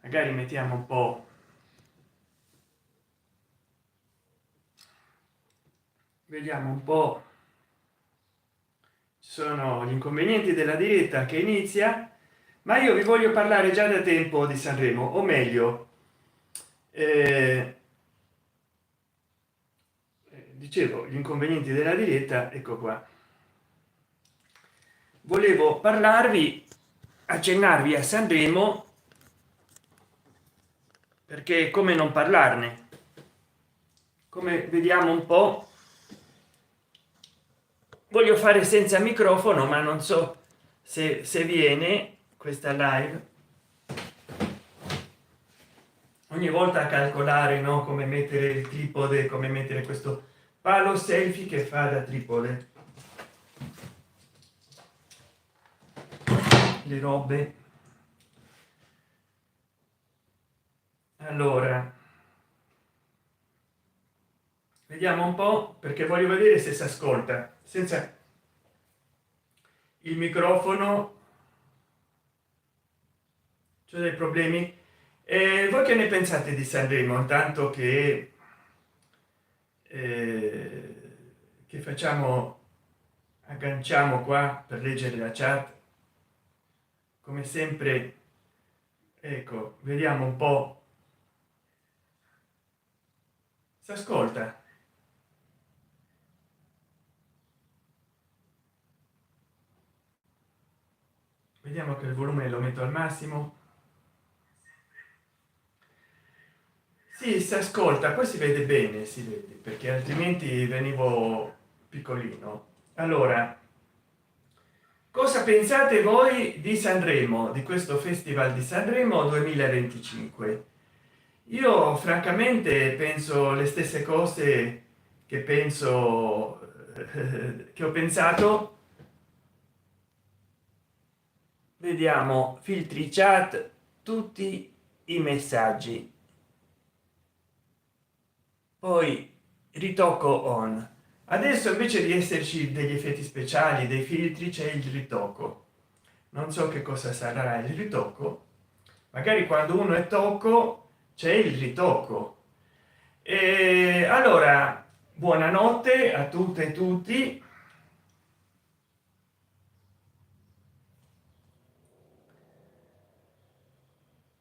magari mettiamo un po', vediamo un po'. Ci sono gli inconvenienti della diretta che inizia, ma io vi voglio parlare già da tempo di Sanremo, o meglio, eh, dicevo gli inconvenienti della diretta. Ecco qua, volevo parlarvi, accennarvi a Sanremo, perché come non parlarne, come vediamo un po'. Voglio fare senza microfono, ma non so se viene questa live ogni volta a calcolare, no, come mettere il tripode, come mettere questo palo selfie che fa da tripode, le robe. Allora vediamo un po', perché voglio vedere se si ascolta senza il microfono. C'è dei problemi. Voi che ne pensate di Sanremo? Intanto che facciamo, agganciamo qua per leggere la chat come sempre. Ecco, vediamo un po', si ascolta. Vediamo che il volume lo metto al massimo. Sì, si ascolta, poi si vede bene, si vede, perché altrimenti venivo piccolino. Allora, cosa pensate voi di Sanremo, di questo festival di Sanremo 2025? Io francamente penso le stesse cose che penso, che ho pensato. Vediamo, filtri chat, tutti i messaggi, poi ritocco on. Adesso invece di esserci degli effetti speciali, dei filtri, c'è il ritocco. Non so che cosa sarà il ritocco, magari quando uno è tocco c'è il ritocco. E allora, buonanotte a tutte e tutti.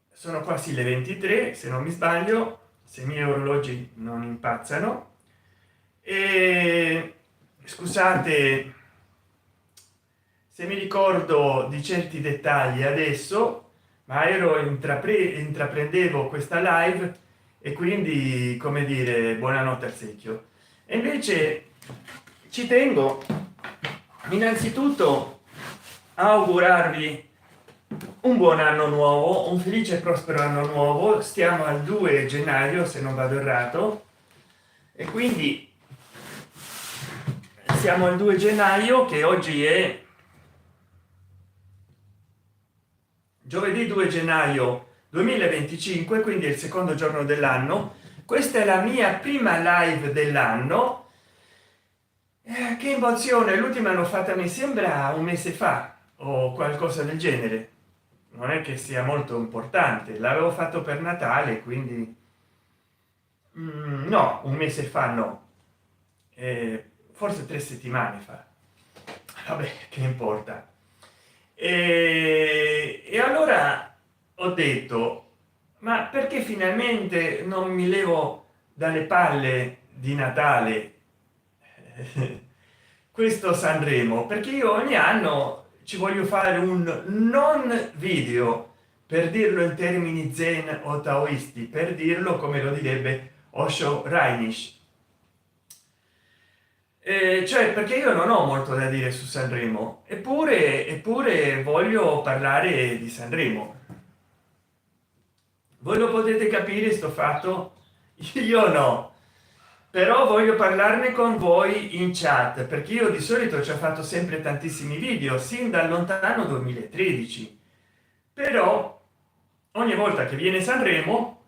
Sono quasi le 23 se non mi sbaglio, se i miei orologi non impazzano. E scusate se mi ricordo di certi dettagli adesso, ma ero intraprendevo questa live e quindi, come dire, buonanotte al secchio. E invece ci tengo innanzitutto a augurarvi un buon anno nuovo, un felice e prospero anno nuovo. Stiamo al 2 gennaio se non vado errato, e quindi siamo al 2 gennaio, che oggi è giovedì 2 gennaio 2025, quindi è il secondo giorno dell'anno. Questa è la mia prima live dell'anno. Che emozione, l'ultima l'ho fatta, mi sembra un mese fa o qualcosa del genere. Non è che sia molto importante, l'avevo fatto per Natale, quindi no, un mese fa no, forse 3 settimane fa. Vabbè, che importa. E allora ho detto, ma perché finalmente non mi levo dalle palle di Natale questo Sanremo? Perché io ogni anno ci voglio fare un non video, per dirlo in termini zen o taoisti, per dirlo come lo direbbe Osho Rainish. Cioè, perché io non ho molto da dire su Sanremo, eppure voglio parlare di Sanremo. Voi lo potete capire sto fatto, io no, però voglio parlarne con voi in chat, perché io di solito ci ho fatto sempre tantissimi video sin dal lontano 2013, però ogni volta che viene Sanremo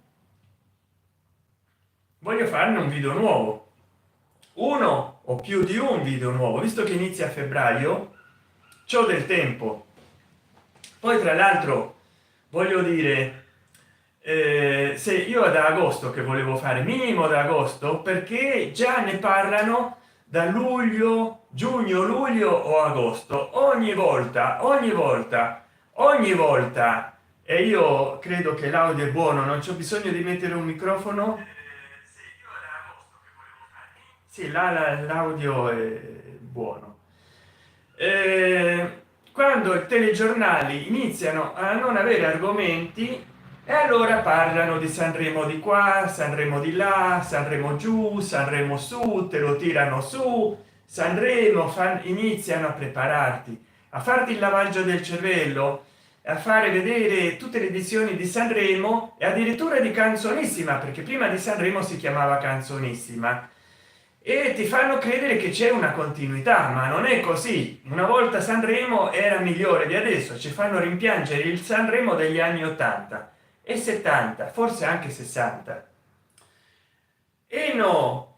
voglio farne un video nuovo, uno o più di un video nuovo, visto che inizia a febbraio, c'ho del tempo. Poi tra l'altro voglio dire, se io ad agosto che volevo fare minimo da agosto, perché già ne parlano da luglio, giugno, luglio o agosto, ogni volta. E io credo che l'audio è buono, non c'è bisogno di mettere un microfono. Sì, l'audio è buono. Quando i telegiornali iniziano a non avere argomenti, e allora parlano di Sanremo di qua, Sanremo di là, Sanremo giù, Sanremo su, te lo tirano su. Sanremo, iniziano a prepararti, a farti il lavaggio del cervello, a fare vedere tutte le edizioni di Sanremo e addirittura di Canzonissima, perché prima di Sanremo si chiamava Canzonissima, e ti fanno credere che c'è una continuità, ma non è così. Una volta Sanremo era migliore di adesso, ci fanno rimpiangere il Sanremo degli anni 80 e 70, forse anche 60. E no,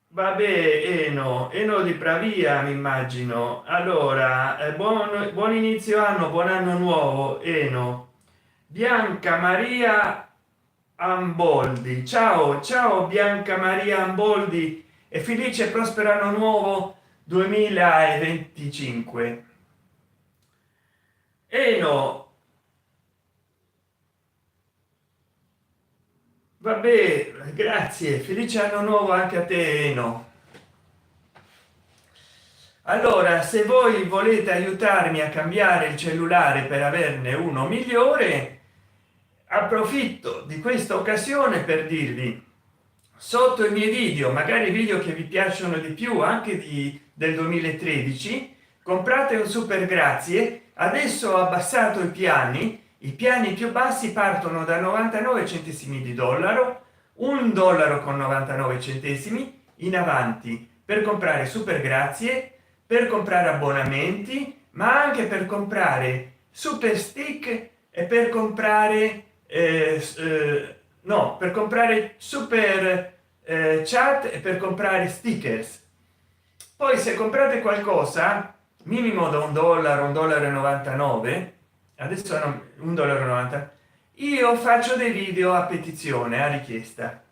vabbè, e no di Pravia, mi immagino. Allora, buon inizio anno, buon anno nuovo, Eno. Bianca Maria Amboldi, ciao ciao Bianca Maria Amboldi, e felice e prospero anno nuovo 2025. No, vabbè, grazie, felice anno nuovo anche a te, no. Allora, se voi volete aiutarmi a cambiare il cellulare per averne uno migliore, approfitto di questa occasione per dirvi: sotto i miei video, magari video che vi piacciono di più, anche del 2013, comprate un super grazie. Adesso ho abbassato i piani più bassi partono da 99 centesimi di dollaro, $1 con 99 centesimi in avanti, per comprare super grazie, per comprare abbonamenti, ma anche per comprare super stick e per comprare no, per comprare super chat e per comprare stickers. Poi se comprate qualcosa minimo da $1, $1,99, adesso no, $1,90, io faccio dei video a petizione, a richiesta.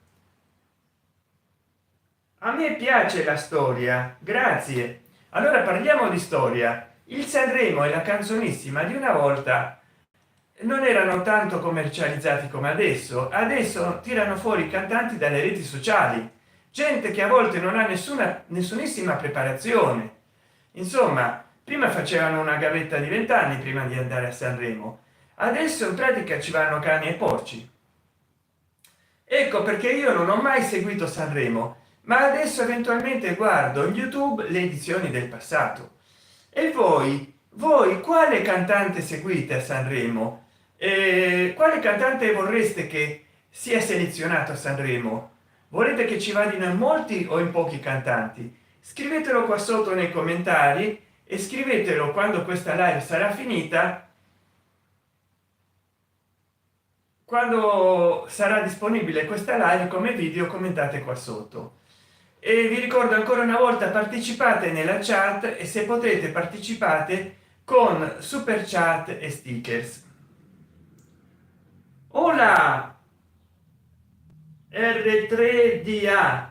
A me piace la storia, grazie. Allora parliamo di storia. Il Sanremo e la Canzonissima di una volta non erano tanto commercializzati come adesso tirano fuori i cantanti dalle reti sociali, gente che a volte non ha nessunissima preparazione. Insomma, prima facevano una gavetta di 20 anni prima di andare a Sanremo, adesso in pratica ci vanno cani e porci. Ecco perché io non ho mai seguito Sanremo, ma adesso eventualmente guardo in YouTube le edizioni del passato. E voi quale cantante seguite a Sanremo? Quale cantante vorreste che sia selezionato a Sanremo? Volete che ci vadino in molti o in pochi cantanti? Scrivetelo qua sotto nei commentari, e scrivetelo quando questa live sarà finita, quando sarà disponibile questa live come video. Commentate qua sotto. E vi ricordo ancora una volta: partecipate nella chat, e se potete partecipate con super chat e stickers. Hola R3DA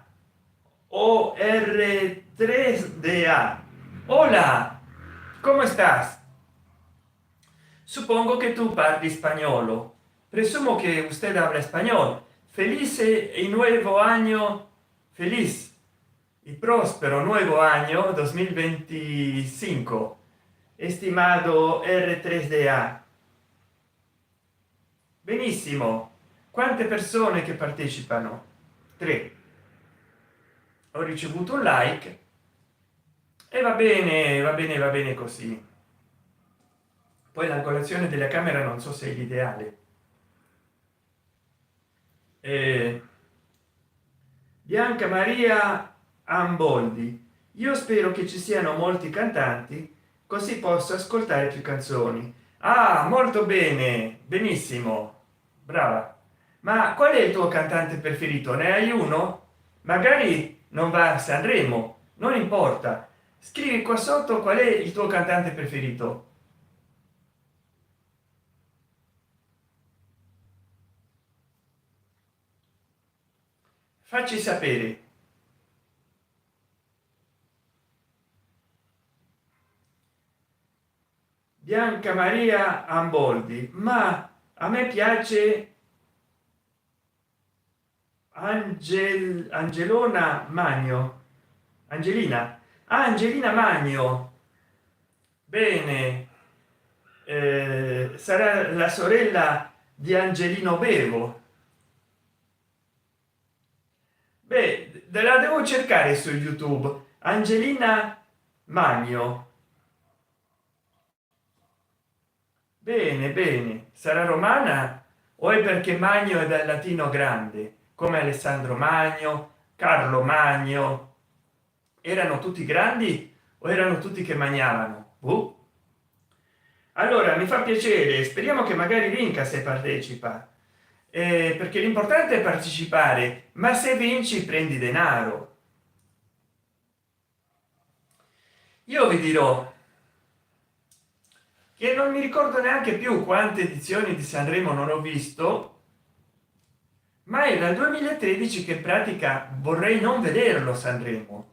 o R3DA. Hola, ¿cómo estás? Supongo que tú parli spagnolo. Presumo que usted habla español. Felice y nuevo año, feliz y próspero nuevo año 2025, estimado R3DA. Benissimo. Quante persone che partecipano? 3. Ho ricevuto un like e va bene, va bene, va bene così. Poi l'angolazione della camera non so se è l'ideale. Bianca Maria Amboldi: io spero che ci siano molti cantanti, così posso ascoltare più canzoni. Ah, molto bene, benissimo, brava. Ma qual è il tuo cantante preferito? Ne hai uno? Magari non va a Sanremo, non importa, scrivi qua sotto qual è il tuo cantante preferito. facci sapere. Bianca Maria Amboldi, ma a me piace Angelona Magno, Angelina, Angelina Magno. Bene, sarà la sorella di Angelino Bevo. Beh, la devo cercare su YouTube. Angelina Magno. Bene, bene. Sarà romana o è perché Magno è dal latino grande, come Alessandro Magno, Carlo Magno? Erano tutti grandi o erano tutti che mangiavano? Allora mi fa piacere, speriamo che magari vinca se partecipa, perché l'importante è partecipare, ma se vinci prendi denaro. Io vi dirò che non mi ricordo neanche più quante edizioni di Sanremo non ho visto, ma è dal 2013 che in pratica vorrei non vederlo Sanremo.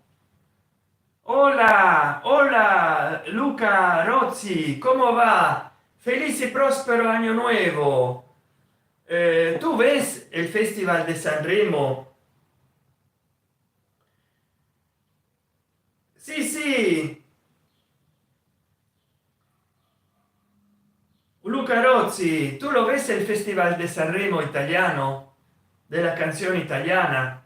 Hola, hola Luca Rozzi, come va? Feliz y próspero año nuevo. ¿Tú ves el Festival de Sanremo? Sí, sí. Luca Rozzi, ¿tú lo ves el Festival de Sanremo italiano? De la canción italiana.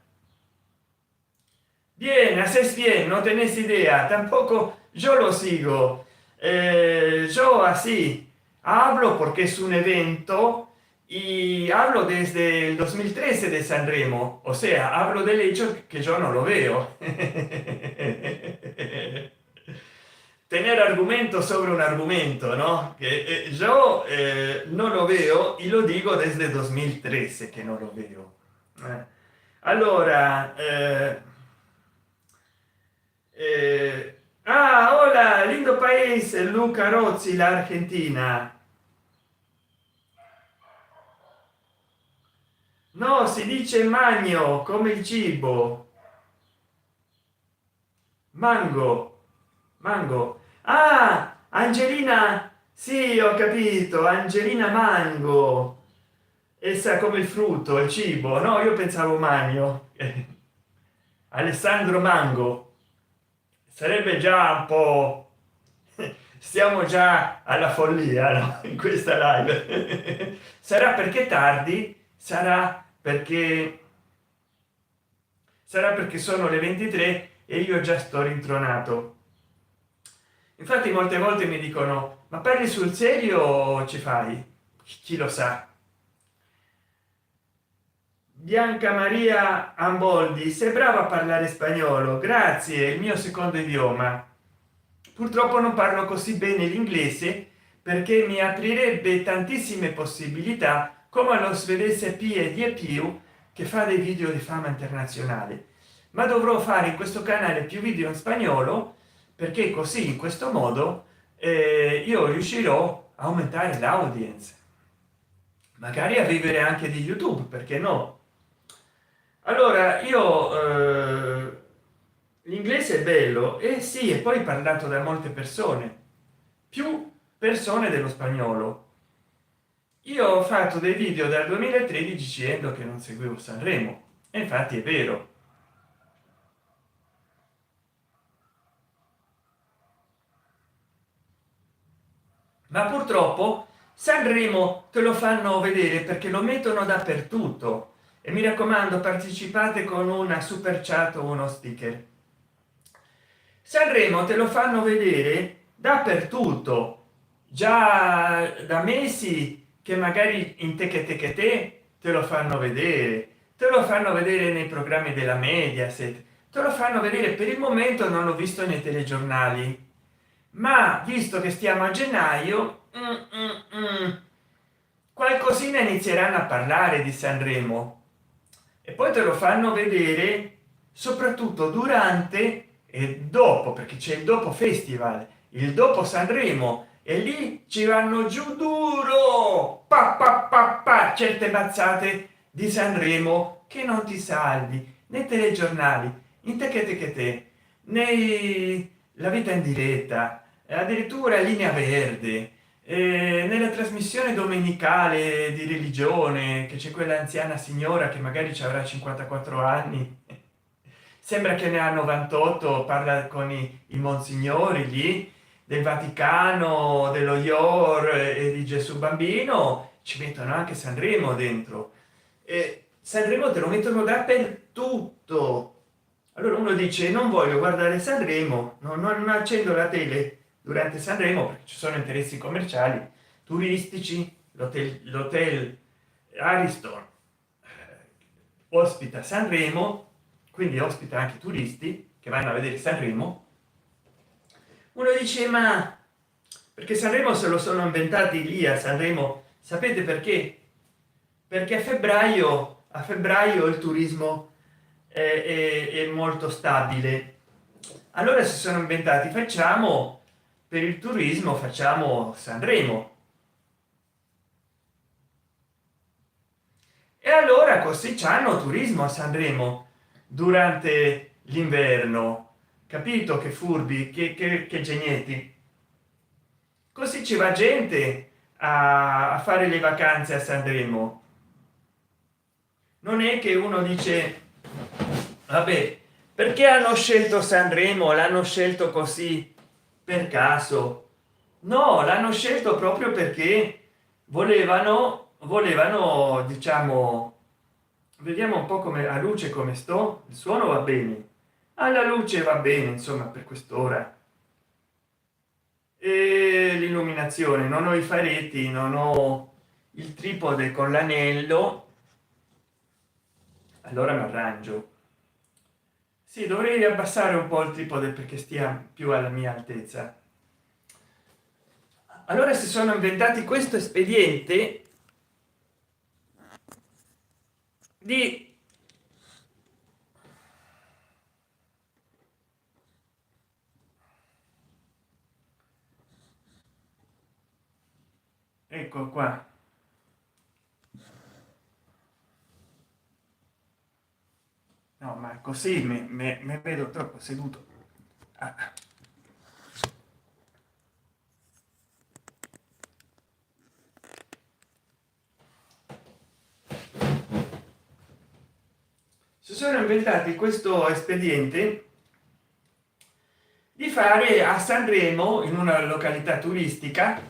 Bien, haces bien, no tenés idea, tampoco yo lo sigo. Yo así hablo porque es un evento y hablo desde el 2013 de Sanremo, o sea, hablo del hecho que yo no lo veo. Tener argumento sobre un argumento, no? Que yo no lo veo y lo digo desde 2013 que no lo veo. Allora, hola, lindo país, Luca Rozzi, la Argentina. No, si dice magno come il cibo. Mango, mango. Ah, Angelina, sì, ho capito, Angelina Mango. Essa come il frutto, il cibo. No, io pensavo magno. Alessandro Mango. Sarebbe già un po', stiamo già alla follia, no? In questa live. Sarà perché tardi, sarà perché sono le 23 e io già sto rintronato. Infatti molte volte mi dicono: ma parli sul serio o ci fai? Chi lo sa. Bianca Maria Amboldi, sei brava a parlare spagnolo, grazie, è il mio secondo idioma. Purtroppo non parlo così bene l'inglese perché mi aprirebbe tantissime possibilità come allo svedese Pie di più, che fa dei video di fama internazionale, ma dovrò fare in questo canale più video in spagnolo, perché così in questo modo io riuscirò a aumentare l'audience, magari a vivere anche di YouTube, perché no? Allora io l'inglese è bello e sì, e poi parlato da molte persone, più persone dello spagnolo. Io ho fatto dei video dal 2013 dicendo che non seguivo Sanremo, e infatti è vero. Ma purtroppo Sanremo te lo fanno vedere perché lo mettono dappertutto, e mi raccomando, partecipate con una super chat o uno sticker. Sanremo te lo fanno vedere dappertutto, già da mesi, che magari in te lo fanno vedere, te lo fanno vedere nei programmi della Mediaset, te lo fanno vedere. Per il momento non l'ho visto nei telegiornali, ma visto che stiamo a gennaio, qualcosina inizieranno a parlare di Sanremo, e poi te lo fanno vedere soprattutto durante e dopo, perché c'è il dopo festival, il dopo Sanremo, e lì ci vanno giù duro, certe mazzate di Sanremo che non ti salvi, nei telegiornali, in te, nei la vita in diretta, addirittura linea verde, nella trasmissione domenicale di religione che c'è quella anziana signora che magari ci avrà 54 anni, sembra che ne ha 98, parla con i monsignori lì del Vaticano, dello IOR e di Gesù bambino, ci mettono anche Sanremo dentro, e Sanremo te lo mettono dappertutto. Allora uno dice non voglio guardare Sanremo, non accendo la tele durante Sanremo perché ci sono interessi commerciali, turistici. L'hotel Ariston ospita Sanremo, quindi ospita anche turisti che vanno a vedere Sanremo. Uno dice ma perché Sanremo se lo sono inventati lì a Sanremo, sapete perché? Perché a febbraio il turismo è molto stabile. Allora si sono inventati, facciamo per il turismo, facciamo Sanremo, e allora così c'hanno turismo a Sanremo durante l'inverno, capito? Che furbi, che genieti. Così ci va gente a fare le vacanze a Sanremo. Non è che uno dice vabbè, perché hanno scelto Sanremo, l'hanno scelto così per caso? No, l'hanno scelto proprio perché volevano diciamo, vediamo un po' come a luce, come sto, il suono va bene, alla luce va bene, insomma, per quest'ora, e l'illuminazione, non ho i faretti, non ho il tripode con l'anello, allora mi arrangio. Sì, dovrei abbassare un po' il tripode perché stia più alla mia altezza. Allora si sono inventati questo espediente di ecco qua, no ma così mi vedo troppo seduto. Ah, si sono inventati questo espediente di fare a Sanremo, in una località turistica,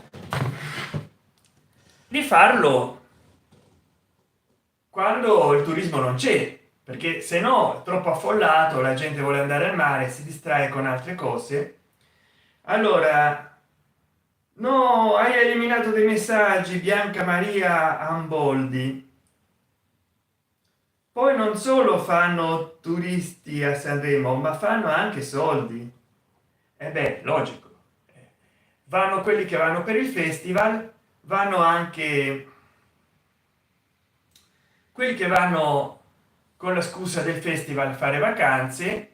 di farlo quando il turismo non c'è, perché se no è troppo affollato, la gente vuole andare al mare, si distrae con altre cose. Allora no, hai eliminato dei messaggi, Bianca Maria Amboldi. Poi non solo fanno turisti a Sanremo, ma fanno anche soldi. E beh, logico, vanno quelli che vanno per il festival, vanno anche quelli che vanno con la scusa del festival a fare vacanze,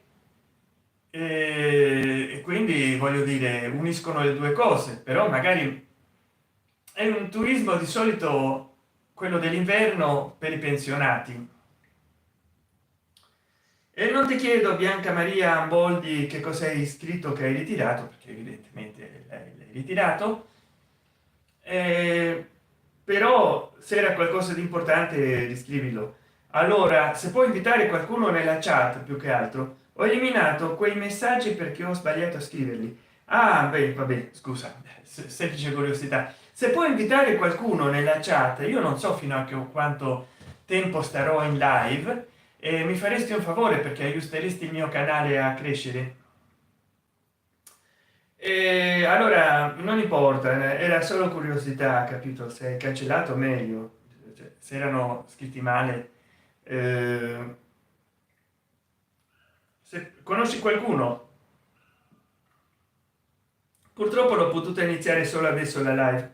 e quindi voglio dire uniscono le due cose. Però magari è un turismo di solito quello dell'inverno per i pensionati. E non ti chiedo, Bianca Maria Amboldi, che cosa hai scritto che hai ritirato, perché evidentemente l'hai ritirato, però se era qualcosa di importante riscrivilo. Allora, se puoi invitare qualcuno nella chat, più che altro ho eliminato quei messaggi perché ho sbagliato a scriverli. Ah beh, vabbè, scusa, semplice curiosità. Se puoi invitare qualcuno nella chat, io non so fino a quanto tempo starò in live, e mi faresti un favore perché aiuteresti il mio canale a crescere. E allora non importa, era solo curiosità, capito? Se hai cancellato meglio, cioè, se erano scritti male. Se conosci qualcuno, purtroppo l'ho potuta iniziare solo adesso la live,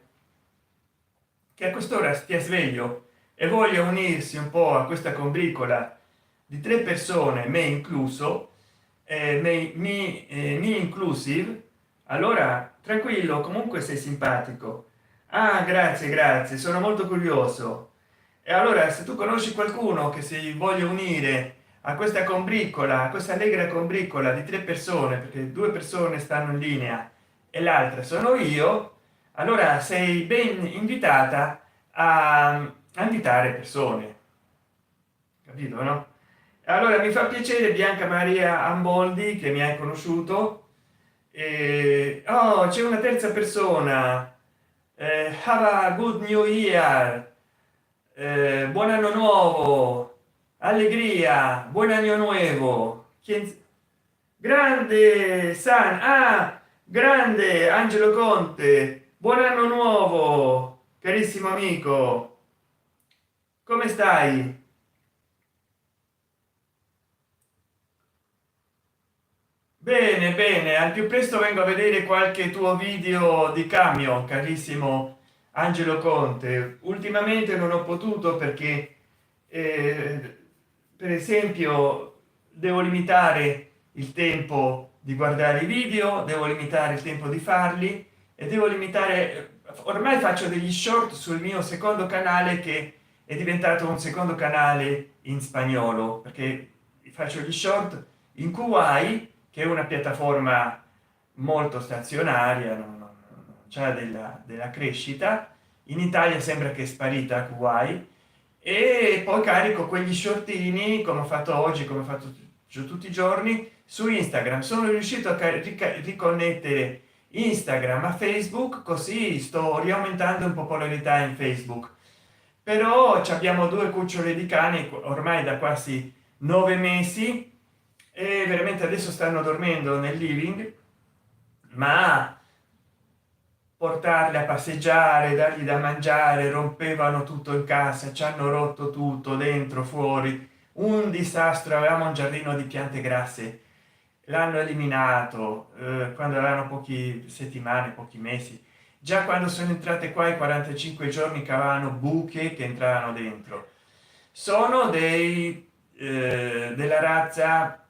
che a quest'ora stia sveglio e voglia unirsi un po' a questa combricola di tre persone, me incluso, me inclusive. Allora tranquillo, comunque sei simpatico. Ah, grazie, grazie, sono molto curioso. E allora se tu conosci qualcuno che si voglia unire a questa combriccola, a questa allegra combriccola di 3 persone, perché 2 persone stanno in linea e l'altra sono io, allora sei ben invitata a invitare persone, capito, no? Allora mi fa piacere Bianca Maria Amboldi che mi hai conosciuto. Oh, c'è una terza persona. Have a good new year. Buon anno nuovo, allegria, buon anno nuovo. Grande San, ah, grande Angelo Conte, buon anno nuovo, carissimo amico, come stai? Bene, bene, al più presto vengo a vedere qualche tuo video di camion, carissimo Angelo Conte. Ultimamente non ho potuto perché, eh, per esempio, devo limitare il tempo di guardare i video, devo limitare il tempo di farli e devo limitare, ormai faccio degli short sul mio secondo canale che è diventato un secondo canale in spagnolo, perché faccio gli short in Kuwait, che è una piattaforma molto stazionaria, non c'è della crescita. In Italia sembra che è sparita a Kuwait, e poi carico quegli shortini come ho fatto oggi, come ho fatto tutti i giorni su Instagram. Sono riuscito a riconnettere Instagram a Facebook, così sto riaumentando in popolarità in Facebook. Però ci abbiamo 2 cucciole di cani ormai da quasi 9 mesi e veramente adesso stanno dormendo nel living, ma portarli a passeggiare, dargli da mangiare, rompevano tutto in casa, ci hanno rotto tutto dentro fuori, un disastro. Avevamo un giardino di piante grasse, l'hanno eliminato quando avevano pochi settimane, pochi mesi. Già quando sono entrate qua i 45 giorni cavavano buche che entravano dentro. Sono della razza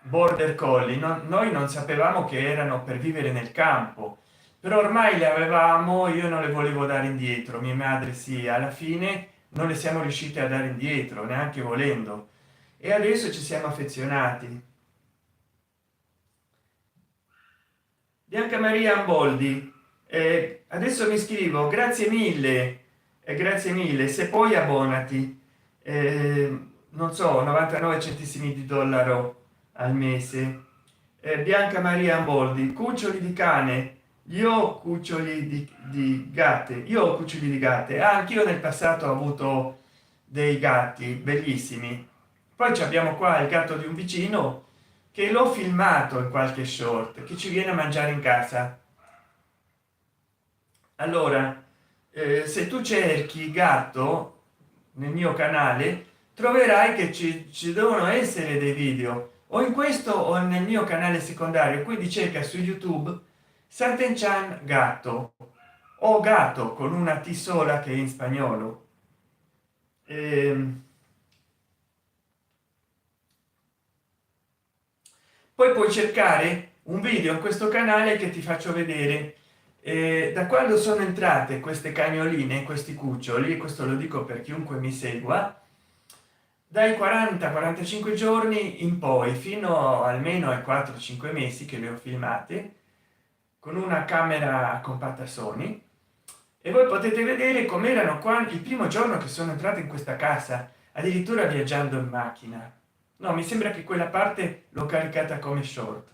border collie. Noi non sapevamo che erano per vivere nel campo, però ormai le avevamo, io non le volevo dare indietro, mia madre sì, alla fine non le siamo riusciti a dare indietro neanche volendo, e adesso ci siamo affezionati. Bianca Maria Amboldi, adesso mi scrivo grazie mille, grazie mille, se poi abbonati, non so, 99 centesimi di dollaro al mese. Bianca Maria Amboldi, cuccioli di cane, io ho cuccioli di gatte, io ho cuccioli di gatte. Ah, anch'io nel passato ho avuto dei gatti bellissimi. Poi ci abbiamo qua il gatto di un vicino che l'ho filmato in qualche short, che ci viene a mangiare in casa. Allora, se tu cerchi gatto nel mio canale troverai che ci devono essere dei video o in questo o nel mio canale secondario, quindi cerca su YouTube Santenchan gatto o gatto con una T sola che è in spagnolo. Ehm, Poi puoi cercare un video in questo canale che ti faccio vedere da quando sono entrate queste cagnoline, questi cuccioli, questo lo dico per chiunque mi segua, dai 40-45 giorni in poi fino almeno ai 4-5 mesi che le ho filmate con una camera compatta Sony, e voi potete vedere com'erano qua il primo giorno che sono entrato in questa casa, addirittura viaggiando in macchina. No, mi sembra che quella parte l'ho caricata come short.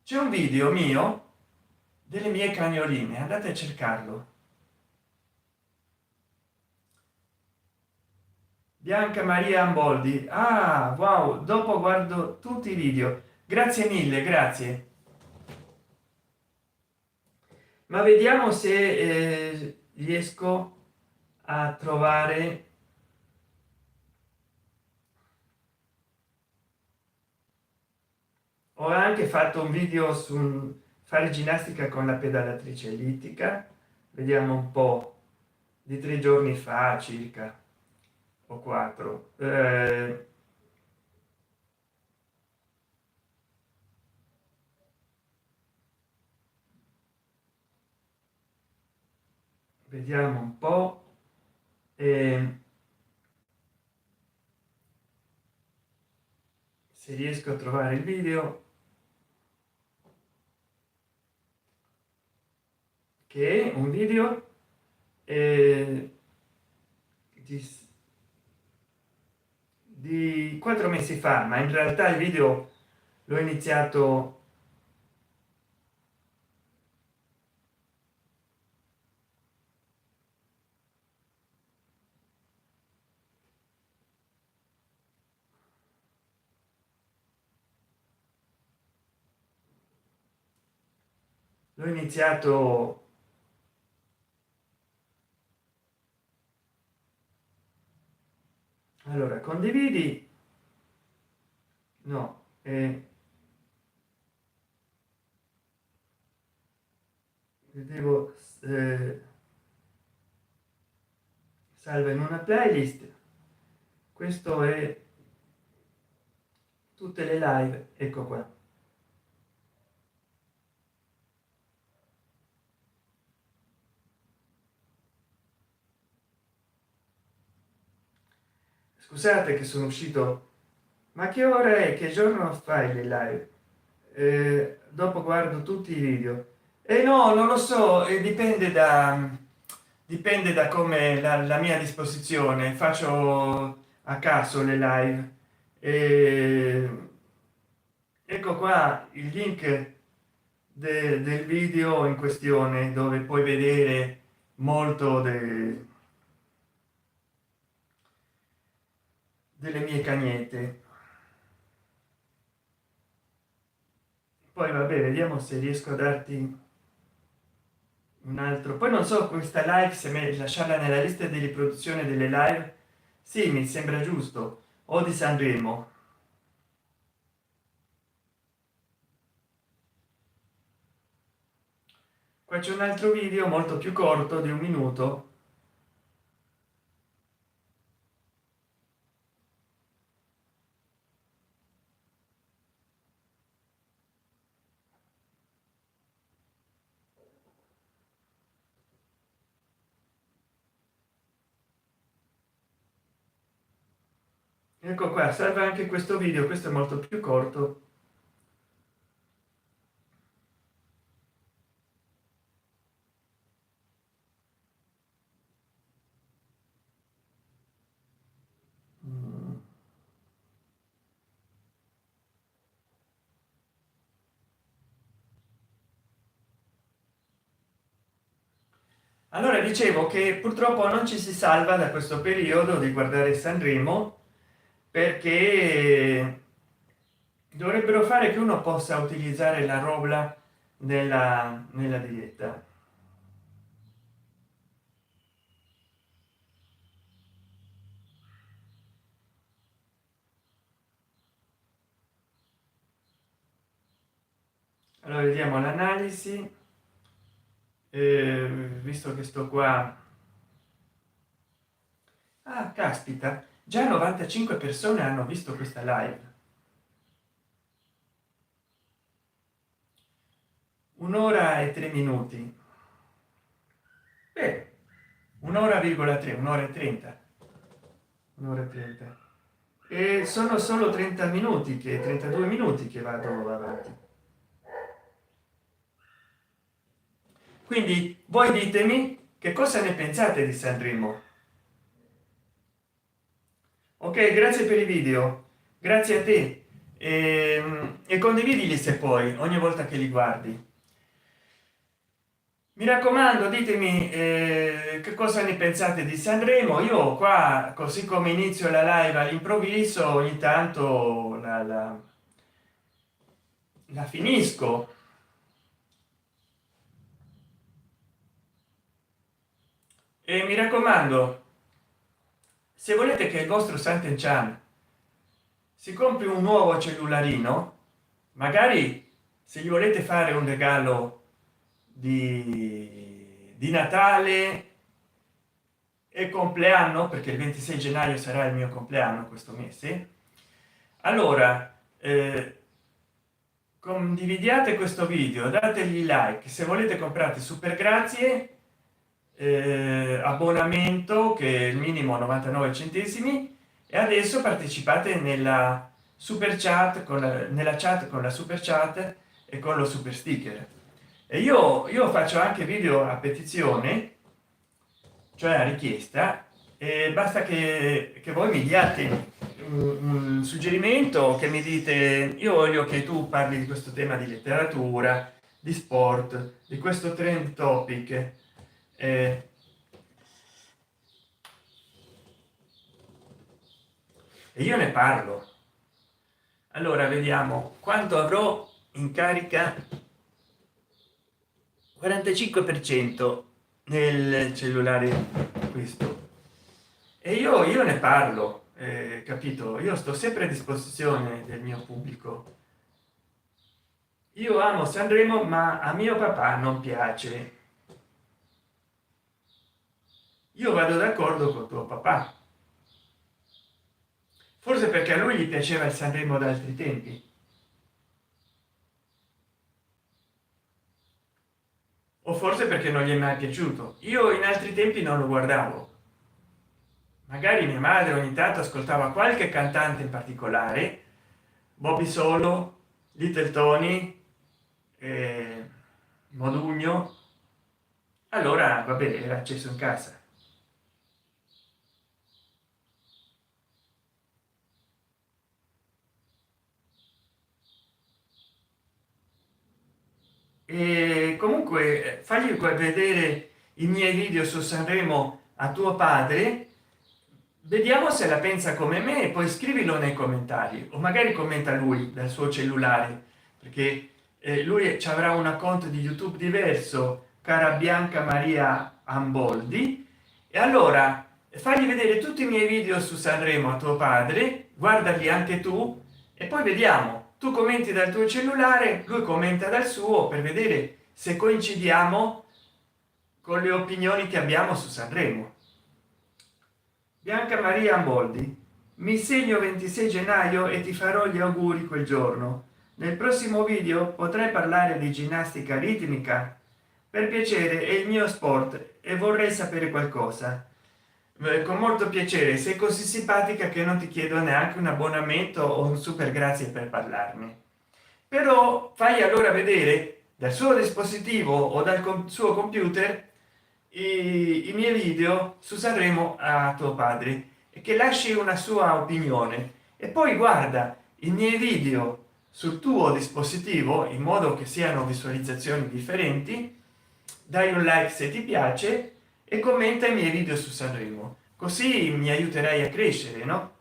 C'è un video mio delle mie cagnoline, andate a cercarlo. Bianca Maria Amboldi, ah wow, dopo guardo tutti i video, grazie mille, grazie. Ma vediamo se riesco a trovare. Ho anche fatto un video su fare ginnastica con la pedalatrice ellittica, vediamo un po', di 3 giorni fa circa o 4. Vediamo un po'. se riesco a trovare il video, che è un video di, di 4 mesi fa, ma in realtà il video l'ho iniziato allora condividi, no, devo salva in una playlist. Questo è tutte le live, ecco qua. Scusate che sono uscito, ma che ora è, che giorno fai le live? Dopo guardo tutti i video. E no, non lo so, dipende da come la mia disposizione, faccio a caso le live. E ecco qua il link del video in questione, dove puoi vedere molto delle mie cagnette. Poi vabbè, vediamo se riesco a darti un altro. Poi non so questa live, se lasciarla nella lista di riproduzione delle live. Sì, mi sembra giusto, o di Sanremo. Qua c'è un altro video molto più corto di 1 minuto. Ecco qua, salva anche questo video, questo è molto più corto. Mm. Allora dicevo che purtroppo non ci si salva da questo periodo di guardare Sanremo, perché dovrebbero fare che uno possa utilizzare la roba nella diretta. Allora vediamo l'analisi, visto che sto qua. Ah, caspita, già 95 persone hanno visto questa live. 1 ora e 3 minuti. Beh, 1 ora,3, 1 ora e 30, 1 ora e 30. E sono solo 30 minuti, che 32 minuti che vado avanti. Quindi voi ditemi che cosa ne pensate di Sanremo. Ok, grazie per i video, grazie a te. E condividili se poi ogni volta che li guardi. Mi raccomando, ditemi che cosa ne pensate di Sanremo. Io qua, così come inizio la live all'improvviso, ogni tanto la finisco. E mi raccomando, se volete che il vostro Sant'Enchan si compri un nuovo cellularino, magari se gli volete fare un regalo di Natale e compleanno, perché il 26 gennaio sarà il mio compleanno questo mese, allora condividiate questo video, dategli like. Se volete comprate super grazie, abbonamento che è il minimo 99 centesimi, e adesso partecipate super chat con nella chat con la super chat e con lo super sticker. E io faccio anche video a petizione, cioè a richiesta, e basta che voi mi diate un suggerimento, che mi dite io voglio che tu parli di questo tema di letteratura, di sport, di questo trend topic, e io ne parlo. Allora vediamo quanto avrò in carica. 45% nel cellulare questo, e io ne parlo, capito? Io sto sempre a disposizione del mio pubblico. Io amo Sanremo, ma a mio papà non piace. Io vado d'accordo con tuo papà, forse perché a lui gli piaceva il Sanremo da altri tempi, o forse perché non gli è mai piaciuto. Io in altri tempi non lo guardavo, magari mia madre ogni tanto ascoltava qualche cantante in particolare, Bobby Solo, Little Tony, Modugno. Allora va bene, era acceso in casa. E comunque fagli vedere i miei video su Sanremo a tuo padre, vediamo se la pensa come me, e poi scrivilo nei commentari, o magari commenta lui dal suo cellulare, perché lui ci avrà un account di YouTube diverso, cara Bianca Maria Amboldi, e allora fagli vedere tutti i miei video su Sanremo a tuo padre, guardali anche tu, e poi vediamo, tu commenti dal tuo cellulare, lui commenta dal suo, per vedere se coincidiamo con le opinioni che abbiamo su Sanremo. Bianca Maria Amboldi: mi segno 26 gennaio e ti farò gli auguri quel giorno. Nel prossimo video potrai parlare di ginnastica ritmica? Per piacere, è il mio sport e vorrei sapere qualcosa. Con molto piacere, sei così simpatica che non ti chiedo neanche un abbonamento o un super grazie per parlarne. Però fai allora vedere dal suo dispositivo o dal suo computer i miei video su Sanremo a tuo padre, e che lasci una sua opinione, e poi guarda i miei video sul tuo dispositivo in modo che siano visualizzazioni differenti, dai un like se ti piace e commenta i miei video su Sanremo, così mi aiuterai a crescere, no?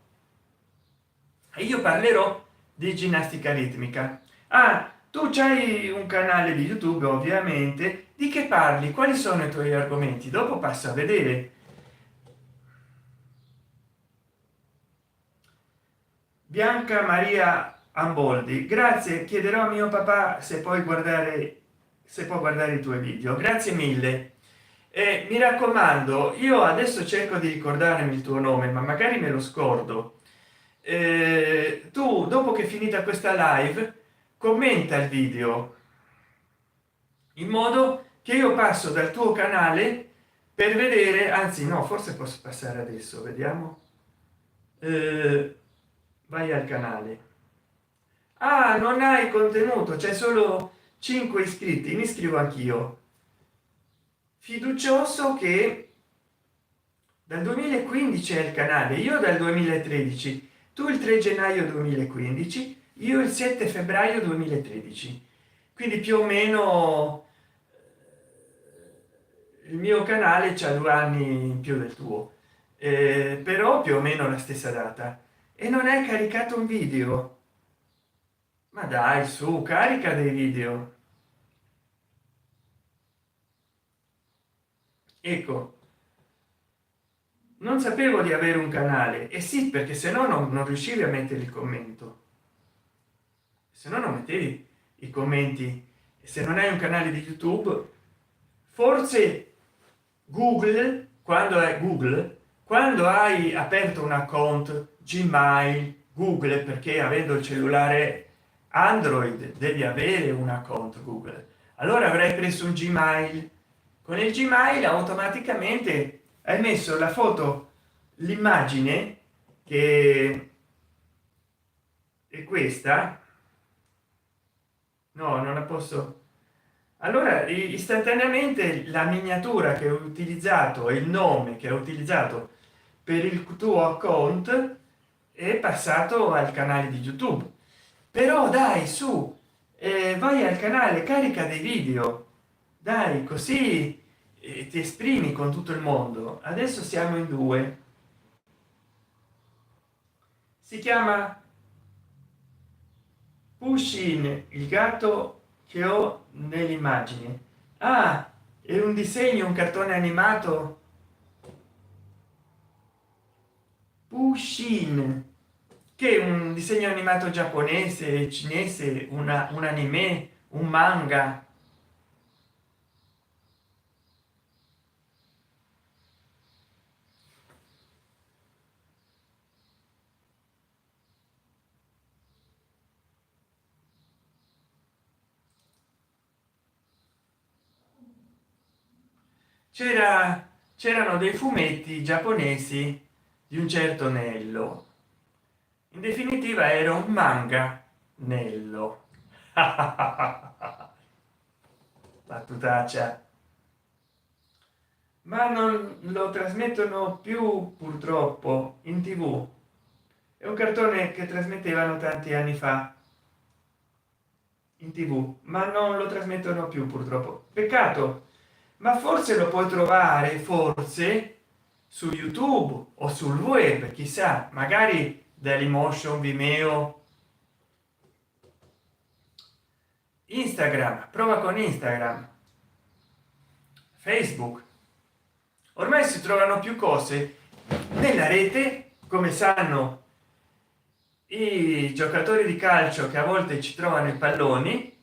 E io parlerò di ginnastica ritmica. Ah, tu c'hai un canale di YouTube, ovviamente. Di che parli? Quali sono i tuoi argomenti? Dopo passo a vedere. Bianca Maria Amboldi: grazie, chiederò a mio papà se puoi guardare, se può guardare i tuoi video. Grazie mille. E mi raccomando, io adesso cerco di ricordarmi il tuo nome, ma magari me lo scordo. Tu dopo che è finita questa live commenta il video, in modo che io passo dal tuo canale per vedere, anzi no, forse posso passare adesso, vediamo. Vai al canale. Ah, non hai contenuto, c'è solo 5 iscritti, mi iscrivo anch'io, fiducioso che dal 2015 è il canale, io dal 2013, tu il 3 gennaio 2015, io il 7 febbraio 2013, quindi più o meno il mio canale c'ha 2 anni in più del tuo, però più o meno la stessa data, e non hai caricato un video. Ma dai, su, carica dei video. Ecco, non sapevo di avere un canale, e sì, perché se no non riuscivi a mettere il commento, se no non mettevi i commenti. Se non hai un canale di YouTube, forse Google, quando hai aperto un account Gmail, Google, perché avendo il cellulare Android devi avere un account Google, allora avrai preso un Gmail. Con il Gmail automaticamente hai messo la foto, l'immagine che e questa no, non la posso. Allora istantaneamente la miniatura che ho utilizzato e il nome che ho utilizzato per il tuo account è passato al canale di YouTube. Però dai, su, vai al canale, carica dei video, dai, così ti esprimi con tutto il mondo. Adesso siamo in due. Si chiama Pushin, il gatto che ho nell'immagine. Ah, è un disegno, un cartone animato. Pushin, che è un disegno animato giapponese, cinese, un anime, un manga. C'erano dei fumetti giapponesi di un certo Nello. In definitiva era un manga Nello. Battutaccia. Ma non lo trasmettono più purtroppo in tv. È un cartone che trasmettevano tanti anni fa in tv, ma non lo trasmettono più purtroppo. Peccato, ma forse lo puoi trovare, forse su YouTube o sul web, chissà, magari Dailymotion, Vimeo, Instagram. Prova con Instagram, Facebook. Ormai si trovano più cose nella rete, come sanno i giocatori di calcio che a volte ci trovano i palloni,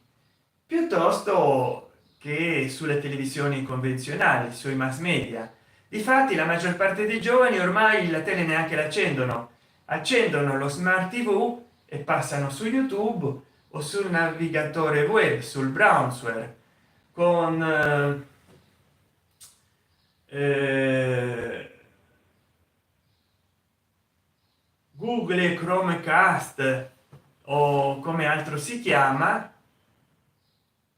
piuttosto che sulle televisioni convenzionali, sui mass media. Difatti la maggior parte dei giovani ormai la tele neanche l'accendono, accendono lo smart tv e passano su YouTube o sul navigatore web, sul browser, con eh, Google Chromecast o come altro si chiama,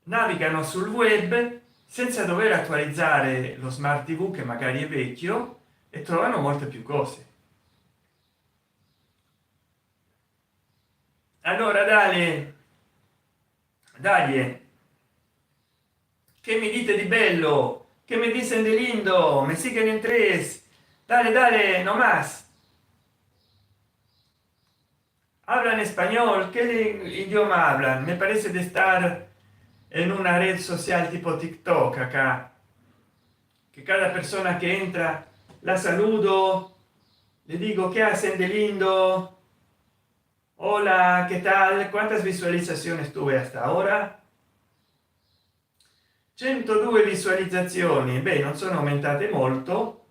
navigano sul web senza dover attualizzare lo smart tv che magari è vecchio e trovano molte più cose. Allora dale, dai, che mi dite di bello, che me dicen de lindo, me siguen en tres, dale, dale, no más. Hablan español, ¿qué idioma hablan? Me parece de estar en una red social tipo TikTok acá, que cada persona que entra la saludo, le digo qué hacen de lindo, hola, ¿qué tal? ¿Cuántas visualizaciones tuve hasta ahora? 102 visualizzazioni. Beh, non sono aumentate molto,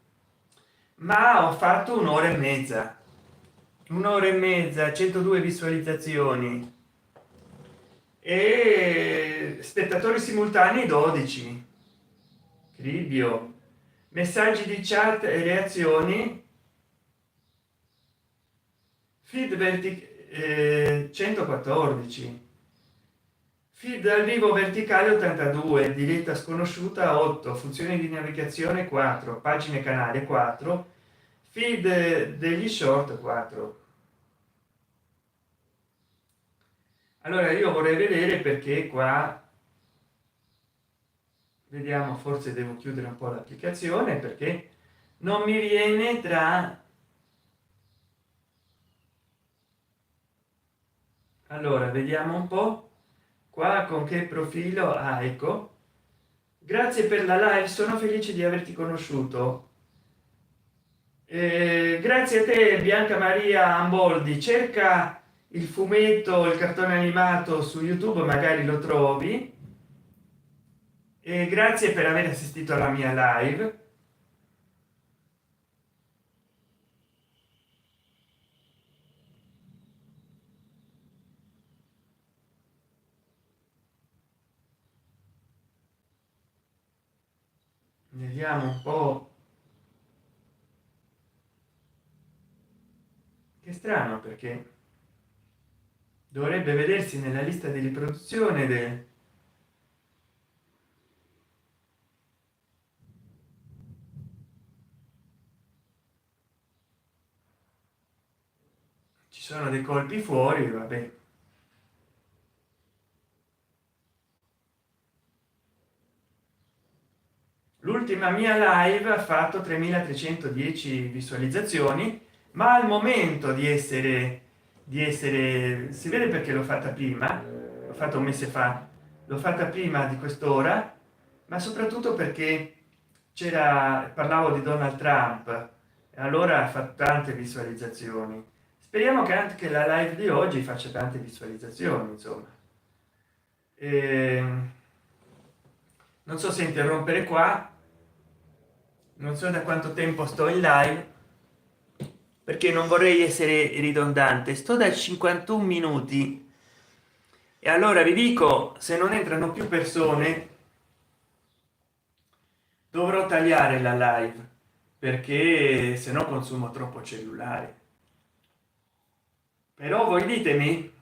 ma ho fatto un'ora e mezza, 102 visualizzazioni e spettatori simultanei 12. Cribbio. Messaggi di chat e reazioni, feed 114, feed dal vivo verticale 82, diretta sconosciuta 8, funzioni di navigazione 4, pagine canale 4, feed degli short 4. Allora io vorrei vedere perché qua, vediamo, forse devo chiudere un po' l'applicazione perché non mi viene tra. Allora vediamo un po' qua con che profilo. Ah, ecco, grazie per la live, sono felice di averti conosciuto. Grazie a te Bianca Maria Amboldi, cerca il fumetto, il cartone animato su YouTube, magari lo trovi. E grazie per aver assistito alla mia live. Vediamo un po'. Che strano perché dovrebbe vedersi nella lista di riproduzione ci sono dei colpi fuori, vabbè. L'ultima mia live ha fatto 3310 visualizzazioni, ma al momento di essere si vede perché l'ho fatta prima, l'ho fatto un mese fa, l'ho fatta prima di quest'ora, ma soprattutto perché c'era, parlavo di Donald Trump e allora ha fatto tante visualizzazioni. Speriamo che anche la live di oggi faccia tante visualizzazioni, insomma. Non so se interrompere qua, non so da quanto tempo sto in live, perché non vorrei essere ridondante. Sto da 51 minuti e allora vi dico, se non entrano più persone dovrò tagliare la live, perché se no consumo troppo cellulare. Però voi ditemi.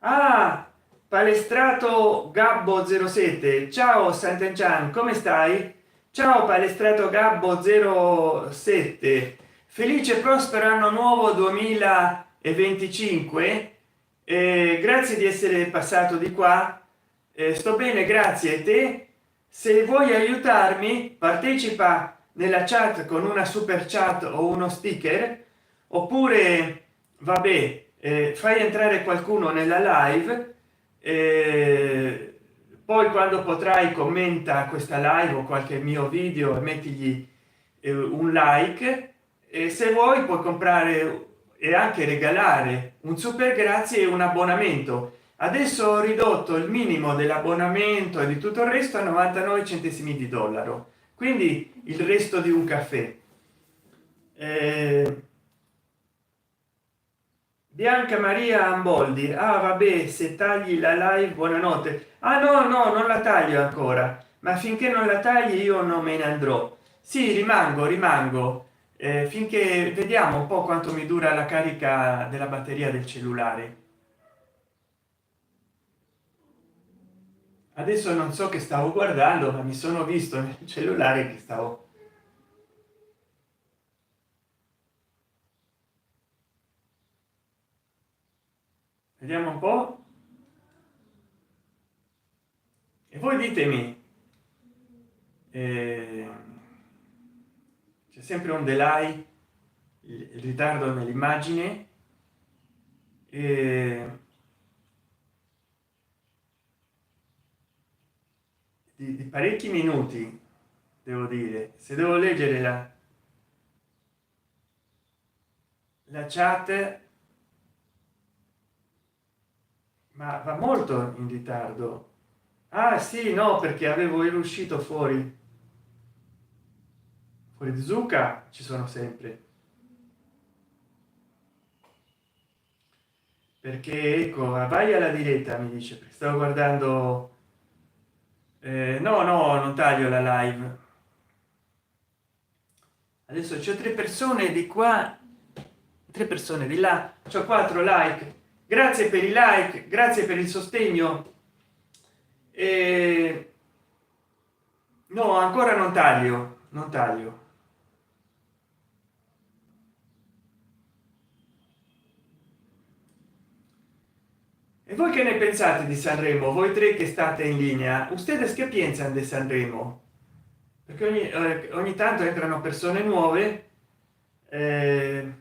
Ah, palestrato gabbo 07, ciao Sant'Enchan, come stai? Ciao palestrato gabbo 07, felice e prospero anno nuovo 2025. Grazie di essere passato di qua. Sto bene, grazie. E te, se vuoi aiutarmi, partecipa nella chat con una super chat o uno sticker, oppure vabbè, fai entrare qualcuno nella live, poi quando potrai commenta questa live o qualche mio video e mettigli un like, e se vuoi puoi comprare e anche regalare un super grazie e un abbonamento. Adesso ho ridotto il minimo dell'abbonamento e di tutto il resto a 99 centesimi di dollaro, quindi il resto di un caffè. Bianca Maria Amboldi, ah vabbè, se tagli la live buonanotte. Ah no no, non la taglio ancora, ma finché non la tagli io non me ne andrò. Sì, rimango finché vediamo un po' quanto mi dura la carica della batteria del cellulare. Adesso non so che stavo guardando, ma mi sono visto nel cellulare che stavo, vediamo un po'. E voi ditemi, eh, c'è sempre un delay, il ritardo nell'immagine, di parecchi minuti, devo dire. Se devo leggere la chat, ma va molto in ritardo. Ah sì, no, perché avevo ero uscito fuori di zucca, ci sono sempre, perché ecco, vai alla diretta, mi dice, perché stavo guardando. No no, non taglio la live. Adesso c'è 3 persone di qua, 3 persone di là, c'ho 4 like. Grazie per i like, grazie per il sostegno. e no, ancora non taglio. E voi che ne pensate di Sanremo, voi tre che state in linea? Ustedes che piensan di Sanremo? Perché ogni tanto entrano persone nuove. eh,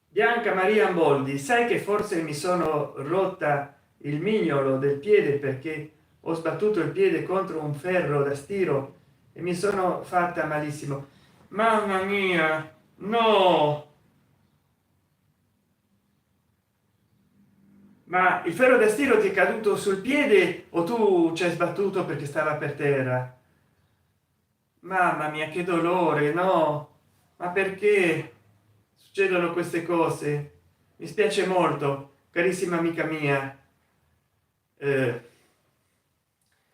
Bianca Maria Amboldi, sai che forse mi sono rotta il mignolo del piede perché ho sbattuto il piede contro un ferro da stiro e mi sono fatta malissimo. Mamma mia, no. Ma il ferro da stiro ti è caduto sul piede o tu ci hai sbattuto perché stava per terra? Mamma mia, che dolore, no. Ma perché succedono queste cose? Mi spiace molto, carissima amica mia. eh,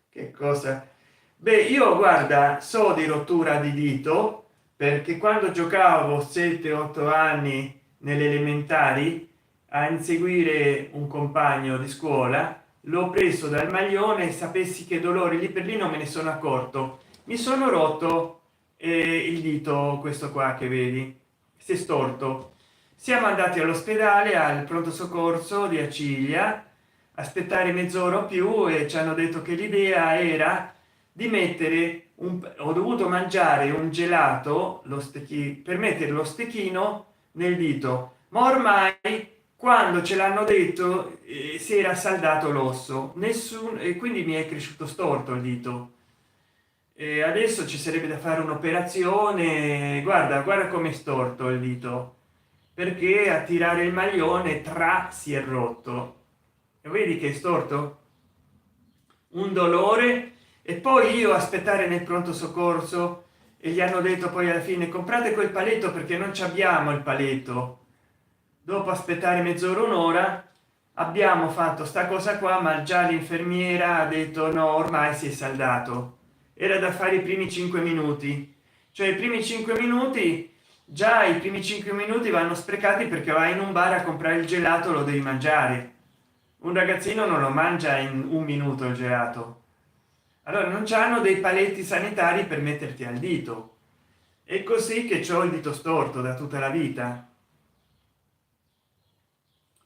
che cosa? Beh, io guarda, so di rottura di dito perché quando giocavo 7-8 anni nelle elementari a inseguire un compagno di scuola, l'ho preso dal maglione e sapessi che dolori lì per lì non me ne sono accorto, mi sono rotto il dito, questo qua che vedi, si è storto. Siamo andati all'ospedale, al pronto soccorso di Acilia, aspettare mezz'ora o più, e ci hanno detto che l'idea era di mettere ho dovuto mangiare un gelato, lo stecchino, per mettere lo stecchino nel dito, ma ormai quando ce l'hanno detto si era saldato l'osso, nessuno, e quindi mi è cresciuto storto il dito. E adesso ci sarebbe da fare un'operazione. Guarda, guarda come è storto il dito, perché a tirare il maglione tra si è rotto. E vedi che è storto, un dolore. E poi io aspettare nel pronto soccorso, e gli hanno detto poi alla fine: comprate quel paletto perché non ci abbiamo il paletto. Dopo aspettare mezz'ora, un'ora, abbiamo fatto sta cosa qua, ma già l'infermiera ha detto no, ormai si è saldato. Era da fare i primi 5 minuti, cioè i primi 5 minuti, già i primi 5 minuti vanno sprecati, perché vai in un bar a comprare il gelato, lo devi mangiare. Un ragazzino non lo mangia in un minuto il gelato. Allora non c'hanno dei paletti sanitari per metterti al dito. È così che c'ho il dito storto da tutta la vita.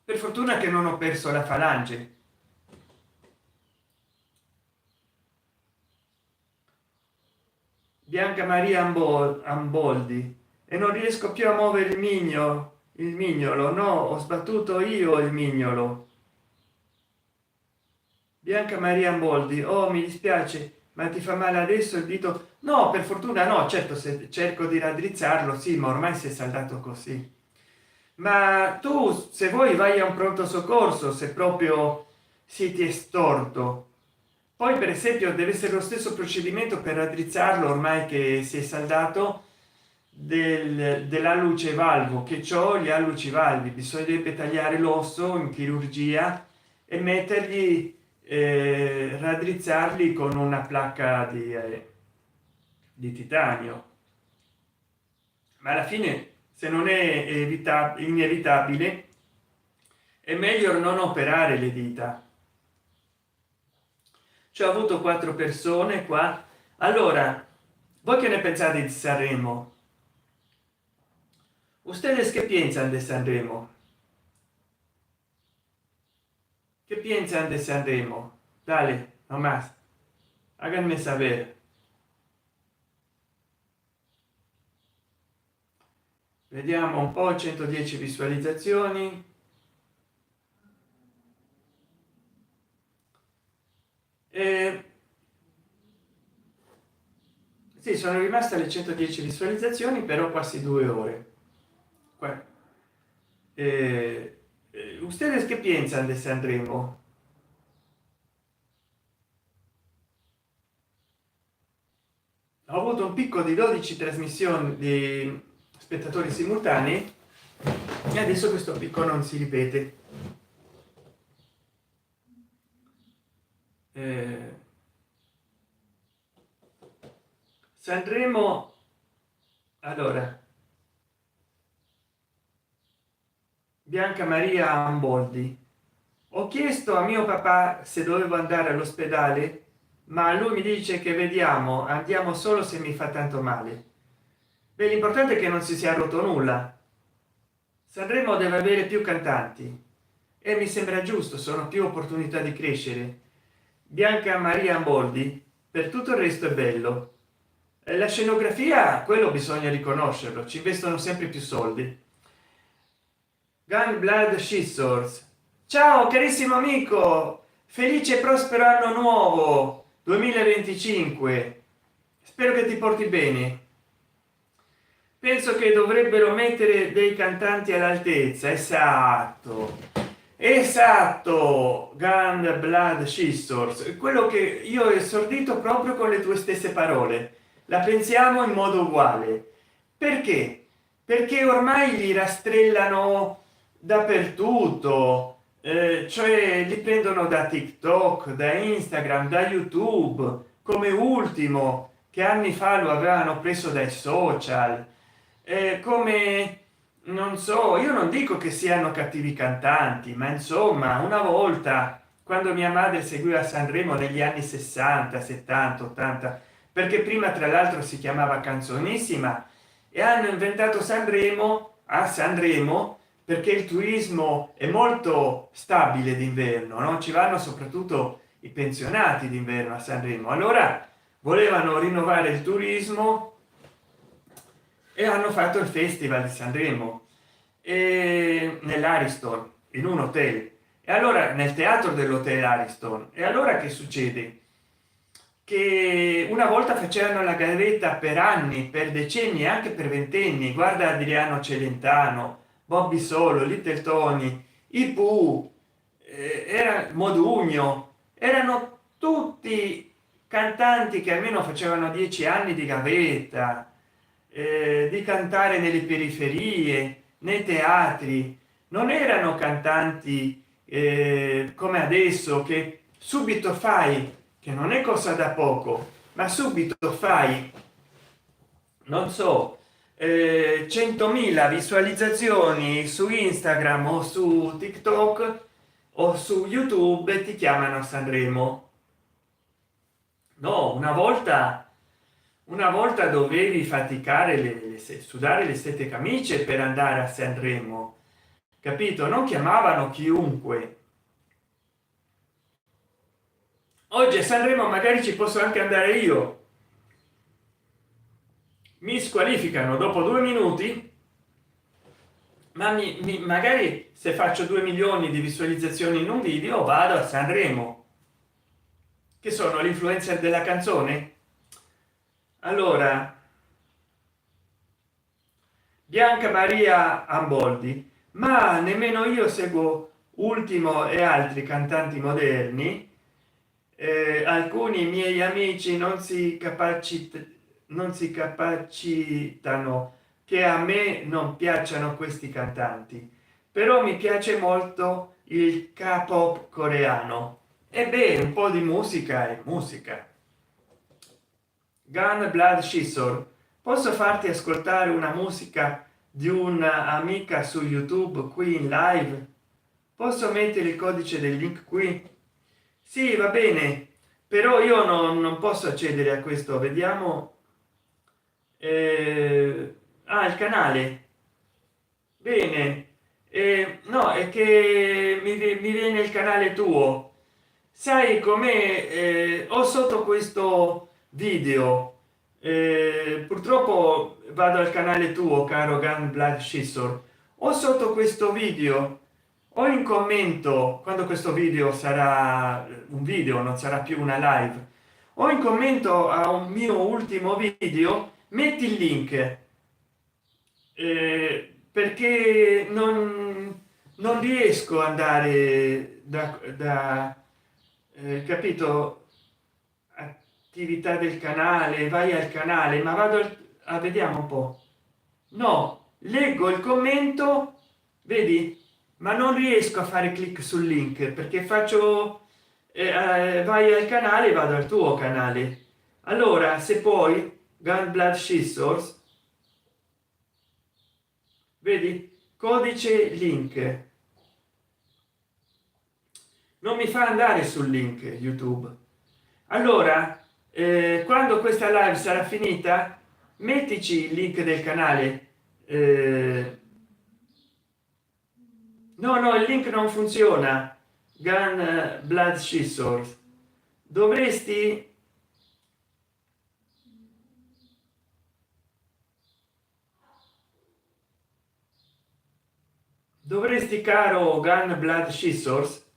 Per fortuna che non ho perso la falange. Bianca Maria Amboldi: e non riesco più a muovere il mignolo, no, ho sbattuto io il mignolo. Bianca Maria Amboldi: oh, mi dispiace, ma ti fa male adesso il dito? No, per fortuna no, certo, se cerco di raddrizzarlo sì, ma ormai si è saldato così. Ma tu, se vuoi, vai a un pronto soccorso se proprio si ti è storto. Poi per esempio deve essere lo stesso procedimento per raddrizzarlo, ormai che si è saldato, della luce valvo, che ho gli alluci valvi. Bisognerebbe tagliare l'osso in chirurgia e mettergli, raddrizzarli con una placca di titanio. Ma alla fine, se non è inevitabile, è meglio non operare le dita. Ci ho avuto 4 persone qua. Allora, voi che ne pensate di Sanremo? Ustedes qué piensan de Sanremo? ¿Qué piensan de Sanremo? Dale, nomás, háganme saber. Vediamo un po'. 110 visualizzazioni. Sì, sono rimaste alle 110 visualizzazioni, però quasi 2 ore. Ustedes qué piensan de Sanremo? Ho avuto un picco di 12 trasmissioni di spettatori simultanei, e adesso questo picco non si ripete. Sanremo, allora, Bianca Maria Amboldi: ho chiesto a mio papà se dovevo andare all'ospedale, ma lui mi dice che vediamo, andiamo solo se mi fa tanto male. Beh, l'importante è che non si sia rotto nulla. Sanremo deve avere più cantanti e mi sembra giusto, sono più opportunità di crescere. Bianca Maria Amboldi: per tutto il resto è bello. La scenografia, quello bisogna riconoscerlo, ci investono sempre più soldi. Gun Blood Scissors: ciao carissimo amico, felice e prospero anno nuovo 2025, spero che ti porti bene. Penso che dovrebbero mettere dei cantanti all'altezza. Esatto, esatto. Gun Blood Scissors, quello che io ho esordito proprio con le tue stesse parole, la pensiamo in modo uguale. Perché? Perché ormai li rastrellano dappertutto, cioè li prendono da TikTok, da Instagram, da YouTube, come ultimo, che anni fa lo avevano preso dai social, come non so, io non dico che siano cattivi cantanti, ma insomma una volta, quando mia madre seguiva Sanremo negli anni 60 70 80, perché prima tra l'altro si chiamava Canzonissima, e hanno inventato Sanremo a Sanremo perché il turismo è molto stabile d'inverno, no? Ci vanno soprattutto i pensionati d'inverno a Sanremo, allora volevano rinnovare il turismo e hanno fatto il festival di Sanremo nell'Ariston, in un hotel, e allora nel teatro dell'hotel Ariston. E allora che succede? Che una volta facevano la gavetta per anni, per decenni, anche per ventenni. Guarda Adriano Celentano, Bobby Solo, Little Tony, i Pooh, era Modugno, erano tutti cantanti che almeno facevano 10 anni di gavetta, di cantare nelle periferie, nei teatri. Non erano cantanti come adesso, che subito fai, che non è cosa da poco, ma subito fai, non so, 100.000 visualizzazioni su Instagram o su TikTok o su YouTube e ti chiamano a Sanremo. No, una volta dovevi faticare sudare le sette camicie per andare a Sanremo, capito? Non chiamavano chiunque. Oggi a Sanremo magari ci posso anche andare io, mi squalificano dopo 2 minuti, ma magari se faccio 2 milioni di visualizzazioni in un video vado a Sanremo, che sono l'influencer della canzone. Allora, Bianca Maria Amboldi, ma nemmeno io seguo Ultimo e altri cantanti moderni. Alcuni miei amici non si capacitano che a me non piacciono questi cantanti, però mi piace molto il K-pop coreano. E beh, un po' di musica è musica. Gun Blood Scissor, posso farti ascoltare una musica di un'amica su YouTube qui in live? Posso mettere il codice del link qui? Sì, va bene, però io non posso accedere a questo. Vediamo. Il canale. Bene. No, è che mi viene il canale tuo. Sai com'è? Ho sotto questo video, purtroppo vado al canale tuo, caro Gun Blood Scissor. Ho sotto questo video, o in commento, quando questo video sarà un video, non sarà più una live, o in commento a un mio ultimo video metti il link, perché non riesco ad andare capito, attività del canale, vai al canale, ma vado vediamo un po'. No, leggo il commento, vedi, ma non riesco a fare clic sul link perché faccio vai al canale, vado al tuo canale. Allora se poi Gun Blood Scissors, vedi, codice link, non mi fa andare sul link YouTube. Allora quando questa live sarà finita mettici il link del canale. No, no, il link non funziona. Gun Blood Scissors, dovresti caro Gun Blood Scissors.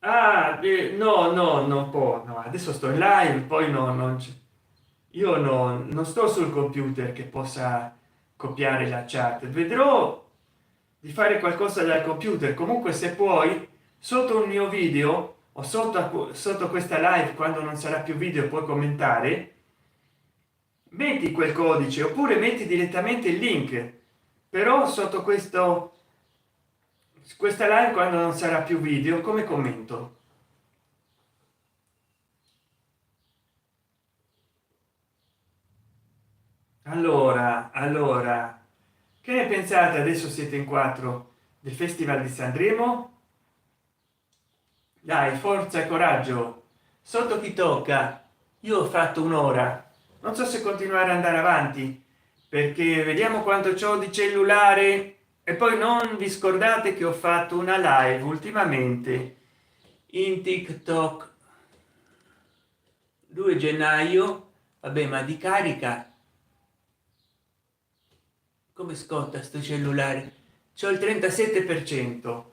No, no, non può, no, adesso sto in live, poi no, io non sto sul computer che possa copiare la chat. Vedrò di fare qualcosa dal computer. Comunque se puoi, sotto un mio video o sotto questa live, quando non sarà più video, puoi commentare, metti quel codice oppure metti direttamente il link, però sotto questa live, quando non sarà più video, come commento. allora che ne pensate? Adesso siete in quattro del Festival di Sanremo. Dai, forza e coraggio, sotto chi tocca. Io ho fatto un'ora, non so se continuare ad andare avanti, perché vediamo quanto c'ho di cellulare. E poi non vi scordate che ho fatto una live ultimamente in TikTok 2 gennaio. Vabbè, ma di carica come scotta sto cellulare? C'ho il 37%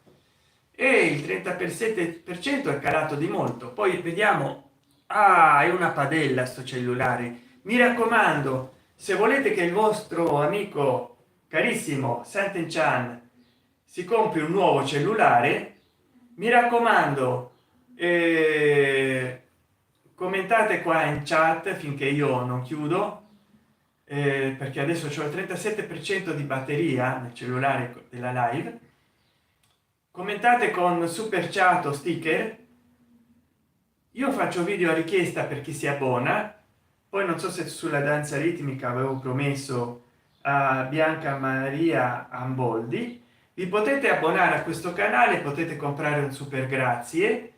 e il 37% è calato di molto. Poi vediamo. Ah, è una padella sto cellulare. Mi raccomando, se volete che il vostro amico carissimo Santen Chan si compri un nuovo cellulare, mi raccomando, commentate qua in chat finché io non chiudo, perché adesso c'ho il 37% di batteria nel cellulare della live. Commentate con super chat o sticker. Io faccio video a richiesta per chi si abbona. Poi non so se sulla danza ritmica avevo promesso a Bianca Maria Amboldi. Vi potete abbonare a questo canale, potete comprare un super grazie.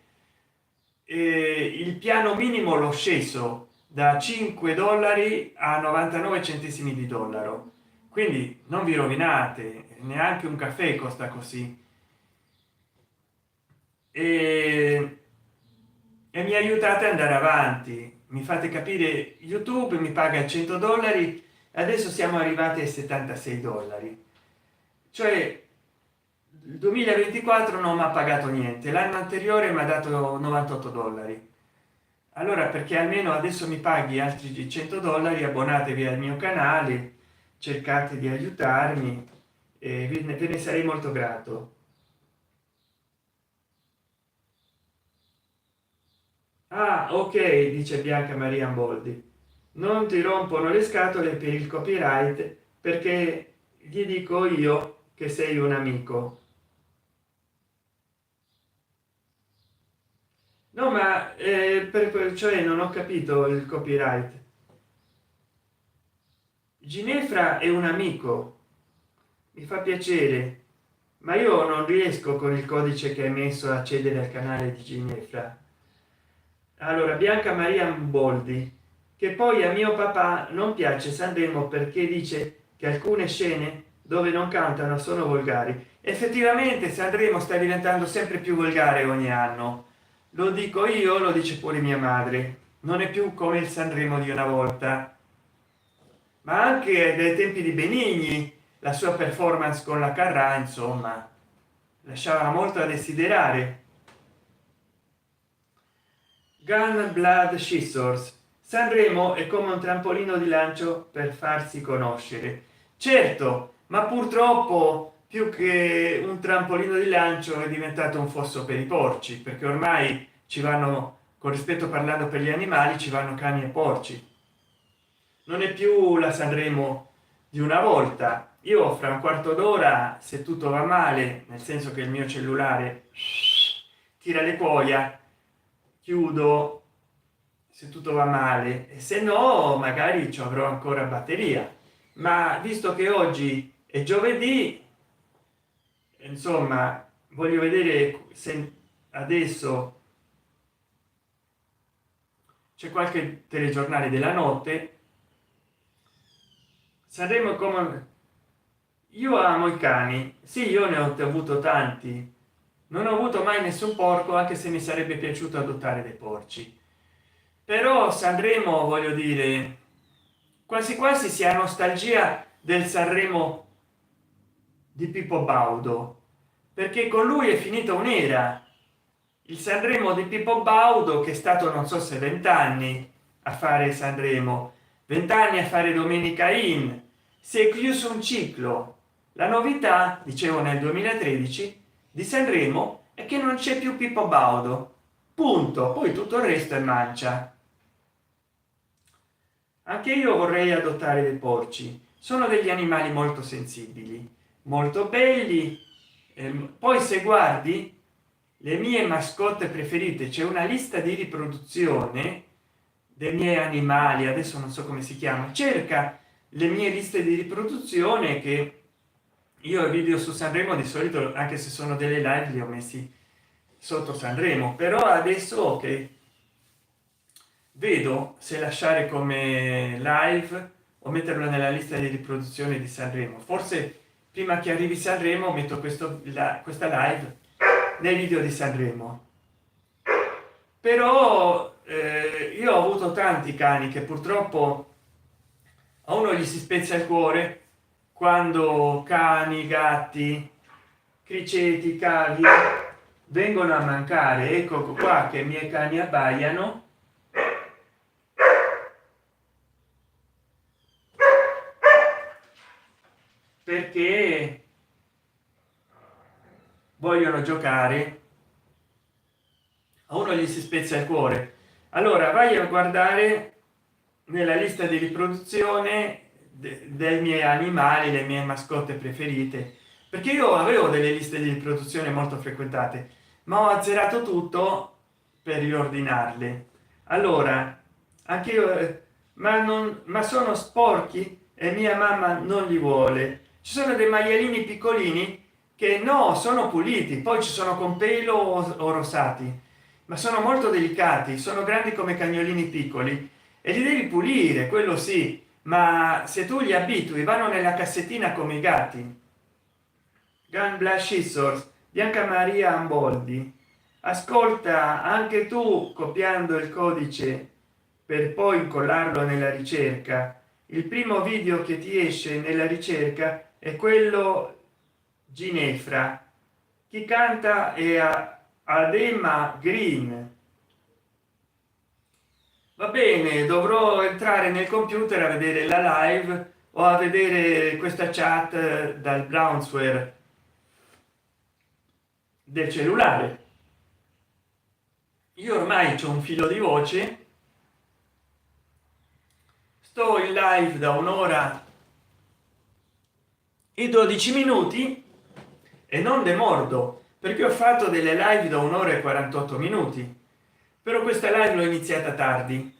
Il piano minimo l'ho sceso da 5 dollari a 99 centesimi di dollaro, quindi non vi rovinate, neanche un caffè costa così. E mi aiutate ad andare avanti, mi fate capire. YouTube mi paga 100 dollari, adesso siamo arrivati ai 76 dollari, cioè il 2024 non mi ha pagato niente, l'anno anteriore mi ha dato 98 dollari. Allora perché almeno adesso mi paghi altri 100 dollari, abbonatevi al mio canale, cercate di aiutarmi e ve ne sarei molto grato. Ah, ok, dice Bianca Maria Amboldi, non ti rompono le scatole per il copyright perché gli dico io che sei un amico. No, ma cioè non ho capito il copyright. Ginefra è un amico, mi fa piacere, ma io non riesco con il codice che hai messo a accedere al canale di Ginefra. Allora, Bianca Maria Boldi, che poi a mio papà non piace Sanremo perché dice che alcune scene dove non cantano sono volgari. Effettivamente Sanremo sta diventando sempre più volgare ogni anno, lo dico io, lo dice pure mia madre, non è più come il Sanremo di una volta. Ma anche dai tempi di Benigni la sua performance con la Carrà insomma lasciava molto a desiderare. Gun Blood Scissors, Sanremo è come un trampolino di lancio per farsi conoscere. Certo, ma purtroppo più che un trampolino di lancio è diventato un fosso per i porci, perché ormai ci vanno, con rispetto parlando per gli animali, ci vanno cani e porci. Non è più la Sanremo di una volta. Io fra un quarto d'ora, se tutto va male, nel senso che il mio cellulare tira le cuoia, chiudo, se tutto va male, e se no magari ci avrò ancora batteria. Ma visto che oggi è giovedì, insomma, voglio vedere se adesso c'è qualche telegiornale della notte. Saremo come, io amo i cani, sì, io ne ho avuto tanti, non ho avuto mai nessun porco, anche se mi sarebbe piaciuto adottare dei porci. Però Sanremo, voglio dire, quasi quasi si ha nostalgia del Sanremo di Pippo Baudo, perché con lui è finita un'era. Il Sanremo di Pippo Baudo, che è stato non so se 20 anni a fare Sanremo, 20 anni a fare Domenica In, si è chiuso un ciclo. La novità, dicevo nel 2013, di Sanremo è che non c'è più Pippo Baudo, punto. Poi tutto il resto è mancia. Anche io vorrei adottare dei porci, sono degli animali molto sensibili, molto belli. Poi se guardi le mie mascotte preferite, c'è una lista di riproduzione dei miei animali, adesso non so come si chiama, cerca le mie liste di riproduzione, che io i video su Sanremo di solito, anche se sono delle live, li ho messi sotto Sanremo, però adesso che vedo se lasciare come live o metterlo nella lista di riproduzione di Sanremo, forse prima che arrivi Sanremo metto questa live nei video di Sanremo. Però io ho avuto tanti cani che purtroppo a uno gli si spezza il cuore quando cani, gatti, criceti, cavi vengono a mancare. Ecco qua che i miei cani abbaiano perché vogliono giocare. A uno gli si spezza il cuore. Allora vai a guardare nella lista di riproduzione dei miei animali, le mie mascotte preferite, perché io avevo delle liste di riproduzione molto frequentate, ma ho azzerato tutto per riordinarle. Allora anche io ma sono sporchi e mia mamma non li vuole. Ci sono dei maialini piccolini che no, sono puliti, poi ci sono con pelo o rosati, ma sono molto delicati, sono grandi come cagnolini piccoli e li devi pulire, quello sì, ma se tu li abitui vanno nella cassettina come i gatti. Gun Black Scissors, Bianca Maria Amboldi, ascolta anche tu copiando il codice per poi incollarlo nella ricerca. Il primo video che ti esce nella ricerca è quello Ginefra. Chi canta è Adema Green. Va bene, dovrò entrare nel computer a vedere la live o a vedere questa chat dal browser del cellulare. Io ormai c'ho un filo di voce, sto in live da un'ora e 12 minuti e non demordo, perché ho fatto delle live da un'ora e 48 minuti, però questa live l'ho iniziata tardi,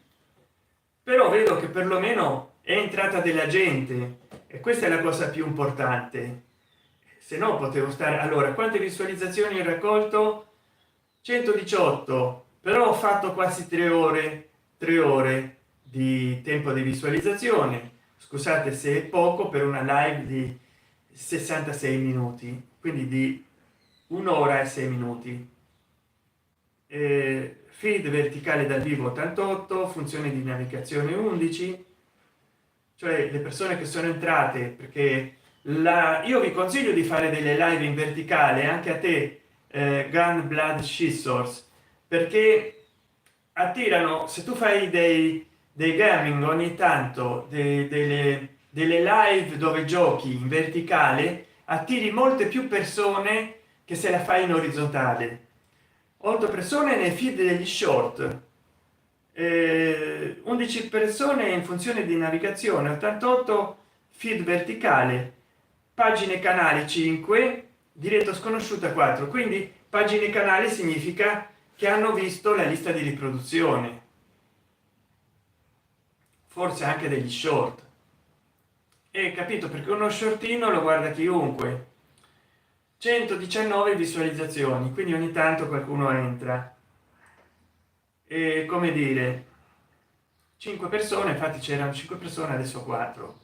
però vedo che perlomeno è entrata della gente e questa è la cosa più importante. Se no potevo stare. Allora, quante visualizzazioni ho raccolto? 118, però ho fatto quasi 3 ore di tempo di visualizzazione. Scusate se è poco per una live di 66 minuti, quindi di un'ora e 6 minuti. Feed verticale dal vivo 88, funzione di navigazione 11, cioè le persone che sono entrate, perché io vi consiglio di fare delle live in verticale anche a te, Gun Blood Scissors, perché attirano. Se tu fai dei gaming ogni tanto, delle live dove giochi in verticale, attiri molte più persone che se la fai in orizzontale. 8 persone nel feed degli short, 11 persone in funzione di navigazione, 88 feed verticale, pagine canali 5, diretto sconosciuta 4. Quindi pagine canali significa che hanno visto la lista di riproduzione, forse anche degli short. E capito, perché uno shortino lo guarda chiunque. 119 visualizzazioni, quindi ogni tanto qualcuno entra. E come dire, 5 persone, infatti c'erano 5 persone, adesso 4.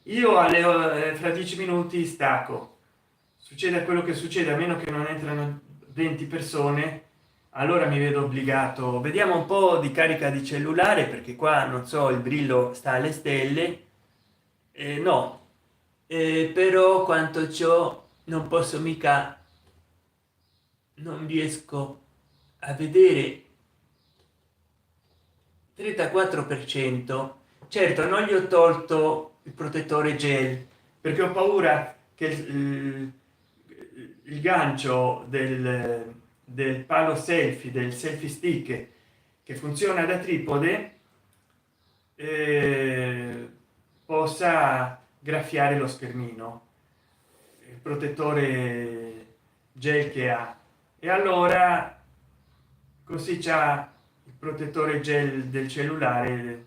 Io fra 10 minuti stacco, succede quello che succede, a meno che non entrano 20 persone, allora mi vedo obbligato. Vediamo un po' di carica di cellulare, perché qua non so, il brillo sta alle stelle. No, però quanto ciò non posso mica, non riesco a vedere. 34%. Certo, non gli ho tolto il protettore gel perché ho paura che il gancio del palo selfie, del selfie stick che funziona da tripode, possa graffiare lo schermino, il protettore gel che ha. E allora così c'ha il protettore gel del cellulare,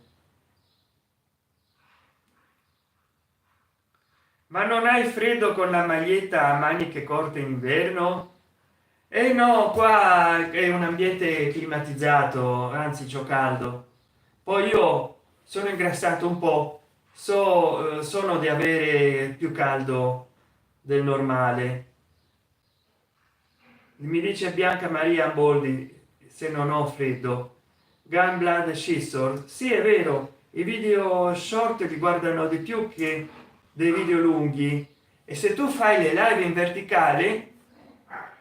Ma non hai freddo con la maglietta a maniche corte in inverno? E no, qua è un ambiente climatizzato, anzi c'ho caldo. Poi io sono ingrassato un po', sono di avere più caldo del normale. Mi dice Bianca Maria Boldi, se non ho freddo. Gunblood Scissor, sì è vero, i video short li guardano di più che dei video lunghi, e se tu fai le live in verticale,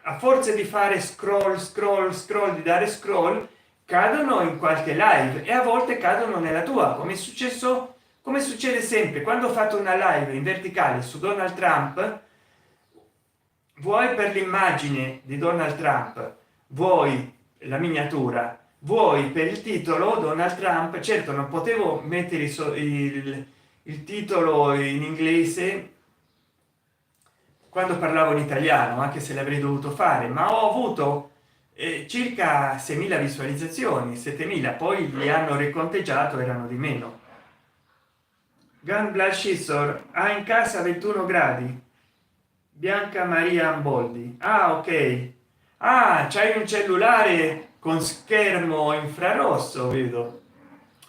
a forza di fare scroll scroll scroll, di dare scroll, cadono in qualche live, e a volte cadono nella tua, come è successo, come succede sempre quando ho fatto una live in verticale su Donald Trump. Vuoi per l'immagine di Donald Trump, vuoi la miniatura, vuoi per il titolo Donald Trump. Certo non potevo mettere il titolo in inglese quando parlavo in italiano, anche se l'avrei dovuto fare, ma ho avuto circa 6.000 visualizzazioni, 7.000, poi li hanno riconteggiato, erano di meno. Gunblood Scissor ha in casa 21 gradi. Bianca Maria Amboldi, ah ok, ah c'hai un cellulare con schermo infrarosso, vedo.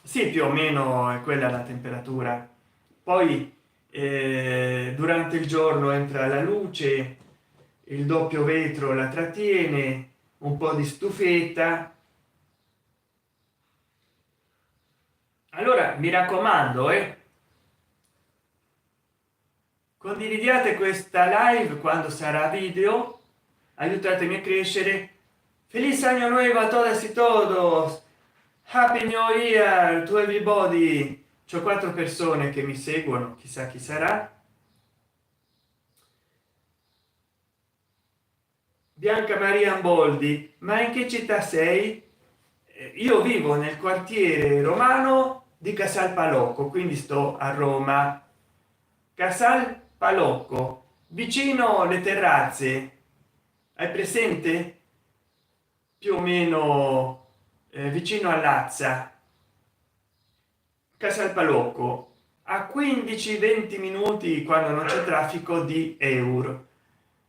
Sì, più o meno è quella la temperatura. Poi durante il giorno entra la luce, il doppio vetro la trattiene, un po' di stufetta. Allora mi raccomando, condividiate questa live quando sarà video, aiutatemi a crescere. Feliz año nuevo a todas y todos, happy new year to everybody. C'ho 4 persone che mi seguono, chissà chi sarà. Bianca Maria Amboldi, ma in che città sei? Io vivo nel quartiere romano di Casal Palocco, quindi sto a Roma. Casal Palocco, vicino le terrazze, hai presente? Più o meno vicino all'Azza. Casal Palocco, a 15-20 minuti quando non c'è traffico di Eur,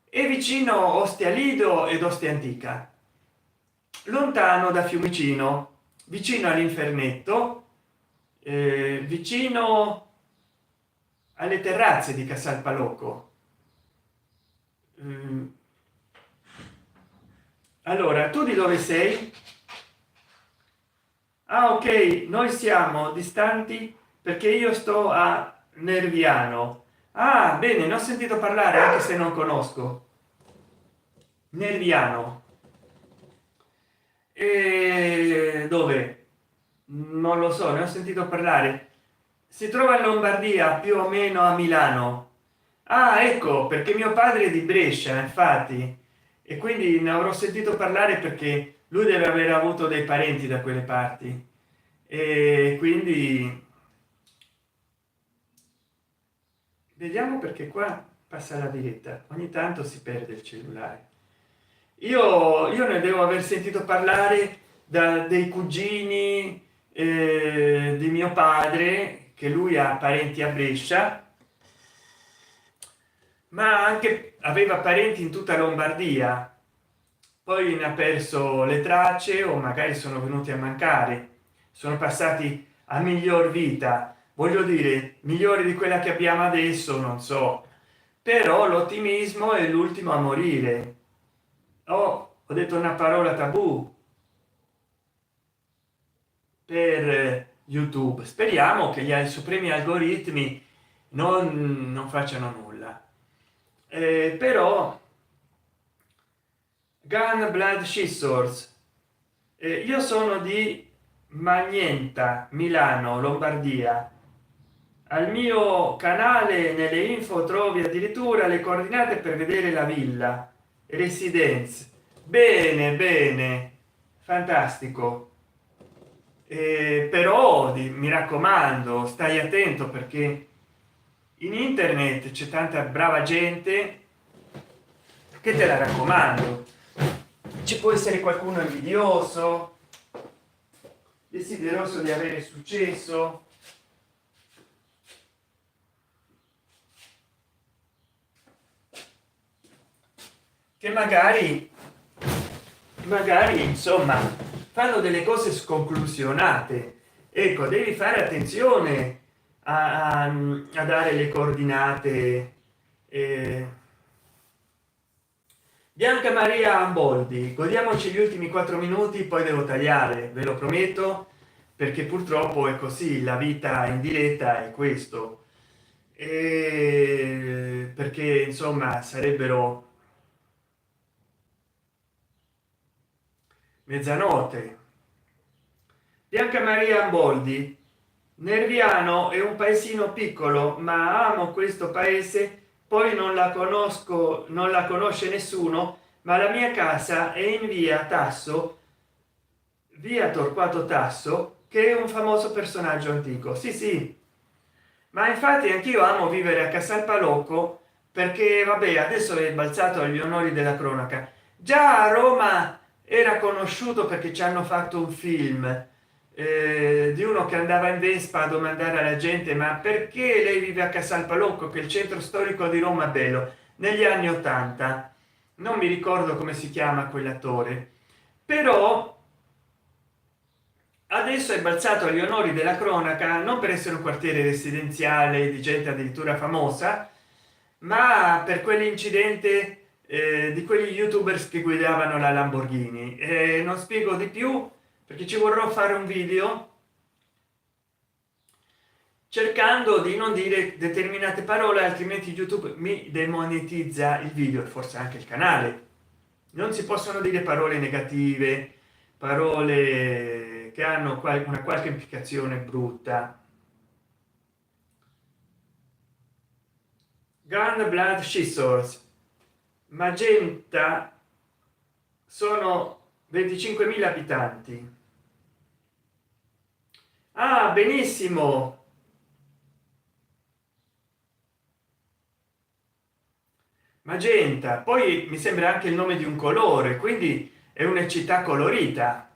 e vicino Ostia Lido ed Ostia Antica, lontano da Fiumicino, vicino all'Infernetto, vicino alle terrazze di Casal Palocco. Allora, tu di dove sei? Ah ok, noi siamo distanti perché io sto a Nerviano. Ah bene, ne ho sentito parlare anche se non conosco Nerviano. E dove? Non lo so, ne ho sentito parlare. Si trova in Lombardia, più o meno a Milano. Ah ecco, perché mio padre è di Brescia, infatti, e quindi ne avrò sentito parlare perché lui deve aver avuto dei parenti da quelle parti, e quindi vediamo, perché qua passa la diretta, ogni tanto si perde il cellulare. Io ne devo aver sentito parlare da dei cugini di mio padre, che lui ha parenti a Brescia, ma anche aveva parenti in tutta Lombardia. Poi ne ha perso le tracce, o magari sono venuti a mancare, sono passati a miglior vita, voglio dire migliore di quella che abbiamo adesso, non so, però l'ottimismo è l'ultimo a morire. Oh, ho detto una parola tabù per YouTube. Speriamo che i supremi algoritmi non facciano nulla. Però Gunblood Scissors, io sono di Magnenta, Milano, Lombardia. Al mio canale nelle info trovi addirittura le coordinate per vedere la villa residence. Bene bene, fantastico. Però mi raccomando, stai attento, perché in internet c'è tanta brava gente che, te la raccomando, ci può essere qualcuno invidioso, desideroso di avere successo. che magari insomma fanno delle cose sconclusionate. Ecco, devi fare attenzione a dare le coordinate. Bianca Maria Amboldi, godiamoci gli ultimi 4 minuti, poi devo tagliare, ve lo prometto, perché purtroppo è così, la vita in diretta è questo. Perché insomma sarebbero mezzanotte. Bianca Maria Amboldi, Nerviano è un paesino piccolo, ma amo questo paese, poi non la conosco, non la conosce nessuno, ma la mia casa è in via Tasso, via Torquato Tasso, che è un famoso personaggio antico. Sì, sì, ma infatti anch'io amo vivere a Casalpalocco, perché vabbè, adesso è balzato agli onori della cronaca. Già a Roma era conosciuto perché ci hanno fatto un film di uno che andava in Vespa a domandare alla gente: ma perché lei vive a Casalpalocco, che è il centro storico di Roma bello, negli anni 80. Non mi ricordo come si chiama quell'attore, però adesso è balzato agli onori della cronaca, non per essere un quartiere residenziale di gente addirittura famosa, ma per quell'incidente di quegli youtubers che guidavano la Lamborghini. Non spiego di più perché ci vorrò fare un video cercando di non dire determinate parole, altrimenti YouTube mi demonetizza il video e forse anche il canale. Non si possono dire parole negative, parole che hanno una qualche implicazione brutta. Grand Blood Scissors, Magenta, sono 25.000 abitanti. Ah, benissimo. Magenta, poi mi sembra anche il nome di un colore, quindi è una città colorita.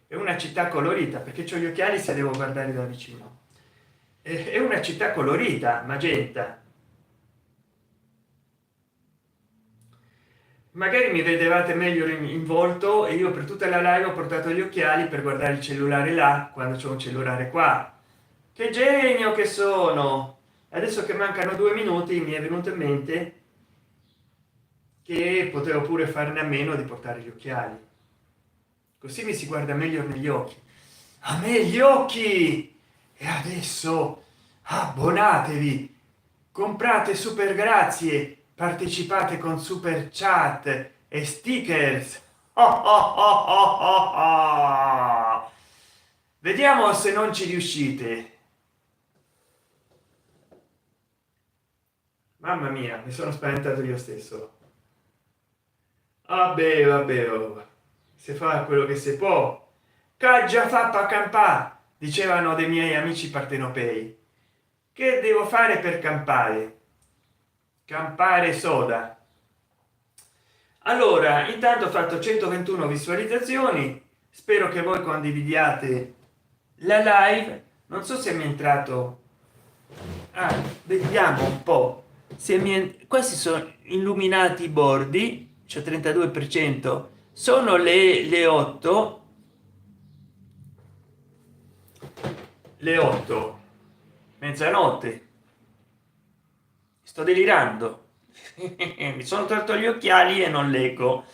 È una città colorita, perché ho gli occhiali se devo guardare da vicino. È una città colorita, Magenta. Magari mi vedevate meglio in volto e io per tutta la live ho portato gli occhiali per guardare il cellulare là quando c'è un cellulare qua. Che genio che sono! Adesso che mancano 2 minuti mi è venuto in mente che potevo pure farne a meno di portare gli occhiali, così mi si guarda meglio negli occhi. A me gli occhi! E adesso abbonatevi, comprate super grazie, partecipate con super chat e stickers. Oh, oh, oh, oh, oh, oh. Vediamo se non ci riuscite. Mamma mia, mi sono spaventato io stesso. Vabbè, vabbè, oh. Si fa quello che si può. Caggia fatta campà, dicevano dei miei amici partenopei. Che devo fare per campare? Campare soda. Allora, intanto ho fatto 121 visualizzazioni, spero che voi condividiate la live. Non so se mi è entrato, vediamo un po' se questi sono illuminati i bordi, c'è 32%, sono le 8, mezzanotte. Sto delirando. Mi sono tolto gli occhiali e non leggo,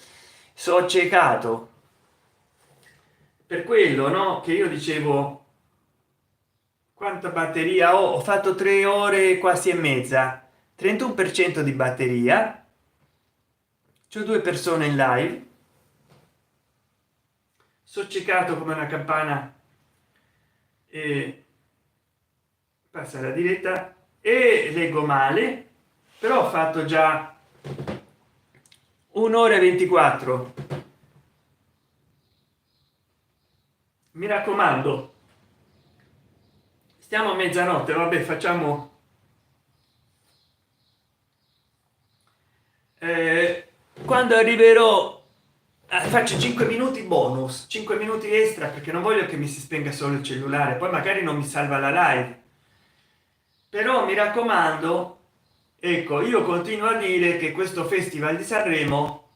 sono ciecato. Per quello, no, che io dicevo quanta batteria ho fatto 3 ore quasi e mezza, 31% di batteria. C'ho 2 persone in live, sono ciecato come una campana e passa la diretta e leggo male, però ho fatto già 1 ora e 24. Mi raccomando, stiamo a mezzanotte, vabbè, facciamo quando arriverò faccio 5 minuti bonus, 5 minuti extra, perché non voglio che mi si spenga solo il cellulare, poi magari non mi salva la live. Però mi raccomando, ecco, io continuo a dire che questo festival di Sanremo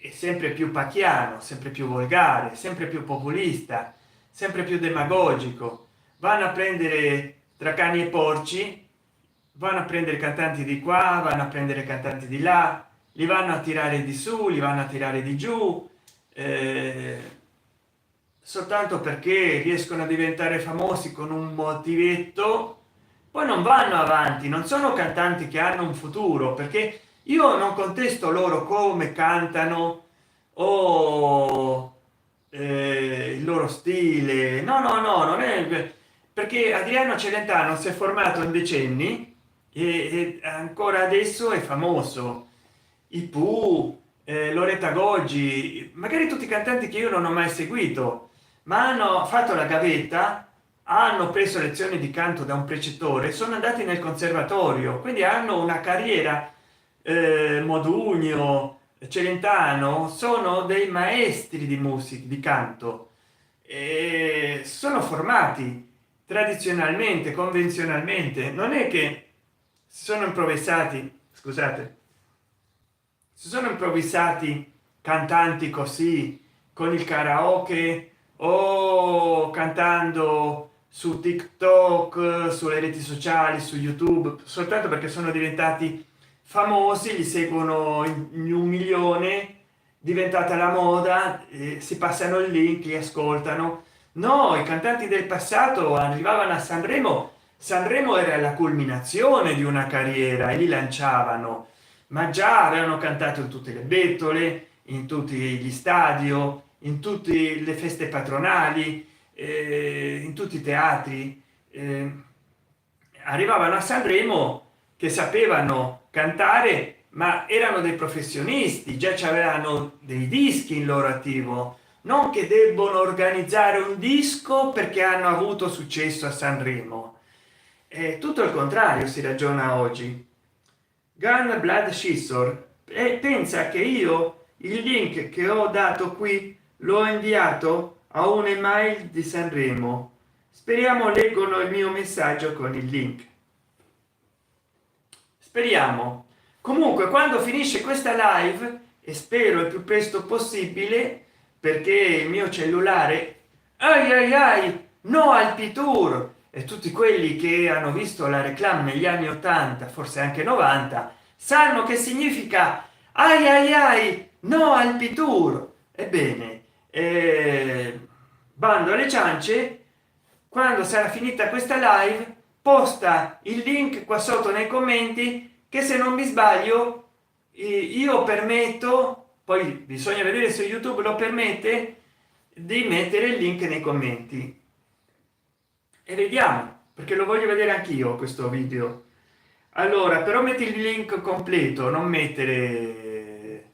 è sempre più pacchiano, sempre più volgare, sempre più populista, sempre più demagogico. Vanno a prendere tra cani e porci, vanno a prendere cantanti di qua, vanno a prendere cantanti di là, li vanno a tirare di su, li vanno a tirare di giù, soltanto perché riescono a diventare famosi con un motivetto. Poi non vanno avanti, non sono cantanti che hanno un futuro, perché io non contesto loro come cantano o il loro stile. No, no, no, non è, perché Adriano Celentano si è formato in decenni e ancora adesso è famoso. I Pooh, Loretta Goggi, magari tutti i cantanti che io non ho mai seguito, ma hanno fatto la gavetta, hanno preso lezioni di canto da un precettore, sono andati nel conservatorio, quindi hanno una carriera. Modugno, Celentano sono dei maestri di musica, di canto, e sono formati tradizionalmente, convenzionalmente, non è che si sono improvvisati, scusate, si sono improvvisati cantanti così con il karaoke o cantando su TikTok, sulle reti sociali, su YouTube, soltanto perché sono diventati famosi, li seguono in 1 milione, diventata la moda, si passano il link, li ascoltano. No, i cantanti del passato arrivavano a Sanremo, Sanremo era la culminazione di una carriera e li lanciavano, ma già avevano cantato in tutte le bettole, in tutti gli stadio, in tutte le feste patronali, in tutti i teatri. Arrivavano a Sanremo che sapevano cantare, ma erano dei professionisti, già avevano dei dischi in loro attivo, non che debbono organizzare un disco perché hanno avuto successo a Sanremo. È tutto il contrario, si ragiona oggi. Gun Blood Scissor, e pensa che io il link che ho dato qui l'ho inviato a un'email di Sanremo. Speriamo leggono il mio messaggio con il link, speriamo. Comunque, quando finisce questa live, e spero il più presto possibile, perché il mio cellulare, ai ai ai, no al P-Tour, e tutti quelli che hanno visto la reclame negli anni 80, forse anche 90, sanno che significa ai ai ai, no al P-Tour. Ebbene, bando alle ciance, quando sarà finita questa live posta il link qua sotto nei commenti, che se non mi sbaglio io permetto, poi bisogna vedere se YouTube lo permette, di mettere il link nei commenti, e vediamo, perché lo voglio vedere anch'io questo video. Allora, però metti il link completo, non mettere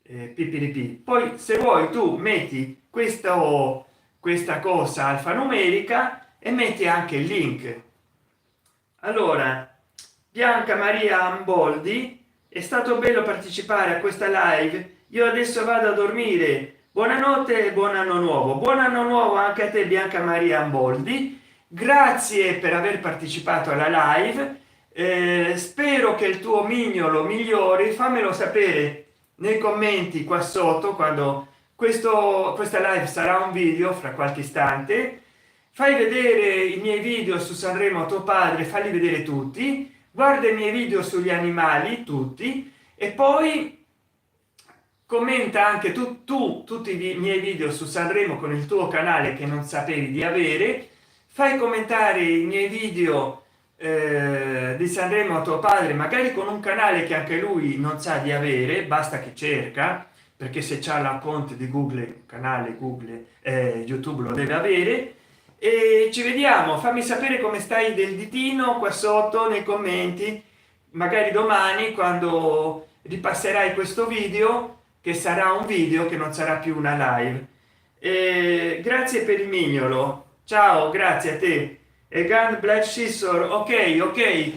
pipiripi. Poi se vuoi tu metti questa cosa alfanumerica e metti anche il link. Allora, Bianca Maria Amboldi, è stato bello partecipare a questa live, io adesso vado a dormire, buonanotte e buon anno nuovo. Buon anno nuovo anche a te, Bianca Maria Amboldi, grazie per aver partecipato alla live. Spero che il tuo mignolo migliori, fammelo sapere nei commenti qua sotto quando questa live sarà un video fra qualche istante. Fai vedere i miei video su Sanremo a tuo padre, falli vedere tutti, guarda i miei video sugli animali tutti, e poi commenta anche tutti i miei video su Sanremo con il tuo canale che non sapevi di avere. Fai commentare i miei video di Sanremo a tuo padre, magari con un canale che anche lui non sa di avere, basta che cerca, perché se c'ha l'account di Google, canale Google, YouTube lo deve avere. E ci vediamo, fammi sapere come stai del ditino qua sotto nei commenti, magari domani quando ripasserai questo video, che sarà un video, che non sarà più una live. Grazie per il mignolo, ciao, grazie a te. E Gun Black Scissor, ok,